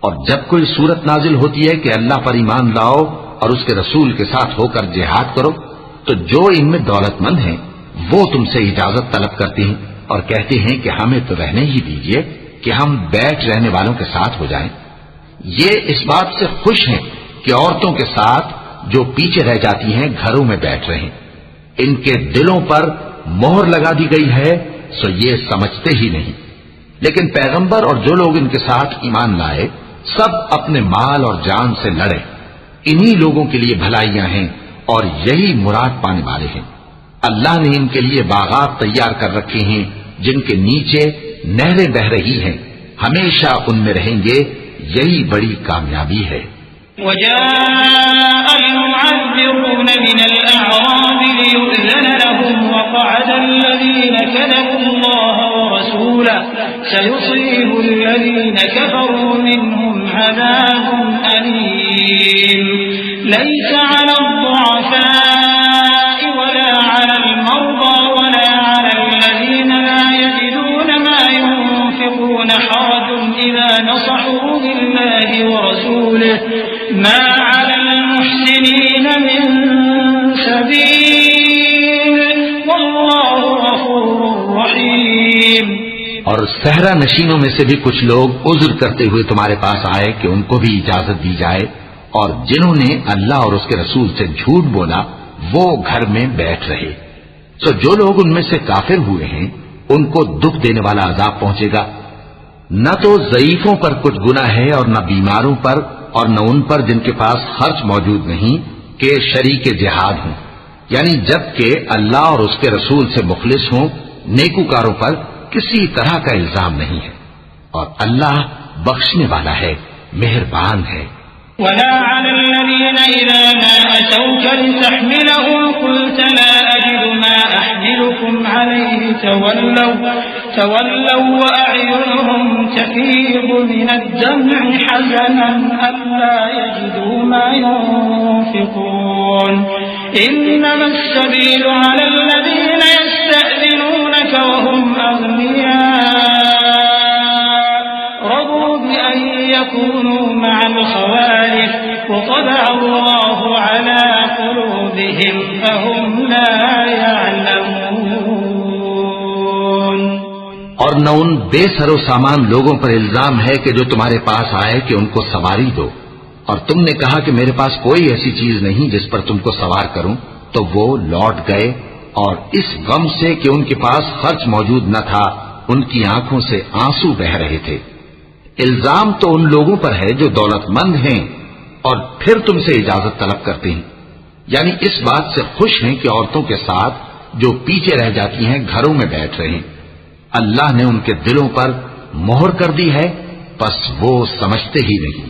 और जब कोई सूरत नाजिल होती है कि अल्लाह पर ईमान लाओ और उसके रसूल के साथ होकर जिहाद करो तो जो इनमें दौलतमंद हैं वो तुमसे इजाजत तलब करते हैं और कहते हैं कि हमें तो रहने ही दीजिए कि हम बैठ रहने वालों के साथ हो जाएं। ये इस बात से खुश हैं कि औरतों के साथ जो पीछे रह जाती हैं घरों में बैठ रहे। इनके दिलों पर मोहर लगा दी गई है सो ये समझते ही नहीं। लेकिन पैगंबर और जो लोग इनके साथ ईमान लाए सब अपने माल और जान से लड़े। इन्हीं लोगों के लिए भलाइयां हैं और यही मुराद पाने वाले हैं। अल्लाह ने इनके लिए बागात तैयार कर रखे हैं जिनके नीचे नहरें बह रही हैं, हमेशा उनमें रहेंगे, यही बड़ी कामयाबी है। وجاء المعذرون من الأعراب ليؤذن لهم وقعد الذين كذبوا الله ورسوله سيصيب الذين كفروا منهم عذاب أليم ليس على الضعفاء ولا على المرضى ولا على الذين لا يجدون ما ينفقون حرج إذا نصحوا لله ورسوله ما على المحسنين من سبيل والله غفور रहीम। और सहरा नशीनों में से भी कुछ लोग उज्र करते हुए तुम्हारे पास आए कि उनको भी इजाजत दी जाए, और जिन्होंने अल्लाह और उसके रसूल से झूठ बोला वो घर में बैठ रहे। तो जो लोग उनमें से काफिर हुए हैं उनको दुख देने वाला अजाब पहुंचेगा। न तो ज़ईफों पर कुछ गुनाह है और न बीमारों पर और न उन पर जिनके पास खर्च मौजूद नहीं कि शरीके जिहाद हों, यानी जबकि अल्लाह और उसके रसूल से मुखलिस हों, नेकूकारों पर किसी तरह का इल्जाम नहीं है और अल्लाह बख्शने वाला है, मेहरबान है। वला अलल्लज़ीना इज़ा मा अतौक लितहमिलहुम क़ुल्त ला अजिदु मा अहमिलुकुम अलैहि तवल्लव व अ'युनुहुम तफ़ीज़ु मिनद-दम'i हज़नन अल्ला यजिदू मा युनफ़िक़ून इन्नमा as-सबीलु अलल्लज़ीना यस्तअज़िनूनका व हुम अग़निया रज़ू बिअन यकूनू मअल ख़वालिफ़ व तबअ अल्लाहु अला क़ुलूबिहिम फ़हुम ला यअलमून। और न उन बेसरो सामान लोगों पर इल्जाम है कि जो तुम्हारे पास आए कि उनको सवारी दो, और तुमने कहा कि मेरे पास कोई ऐसी चीज नहीं जिस पर तुमको सवार करूं, तो वो लौट गए और इस गम से कि उनके पास खर्च मौजूद न था, उनकी आंखों से आंसू बह रहे थे। इल्जाम तो उन लोगों पर है जो दौलतमंद हैं और फिर तुमसे इजाजत तलब करते हैं, यानी इस बात से खुश हैं कि औरतों के साथ जो पीछे रह जाती हैं घरों में बैठ रहे हैं। अल्लाह ने उनके दिलों पर मोहर कर दी है, बस वो समझते ही नहीं।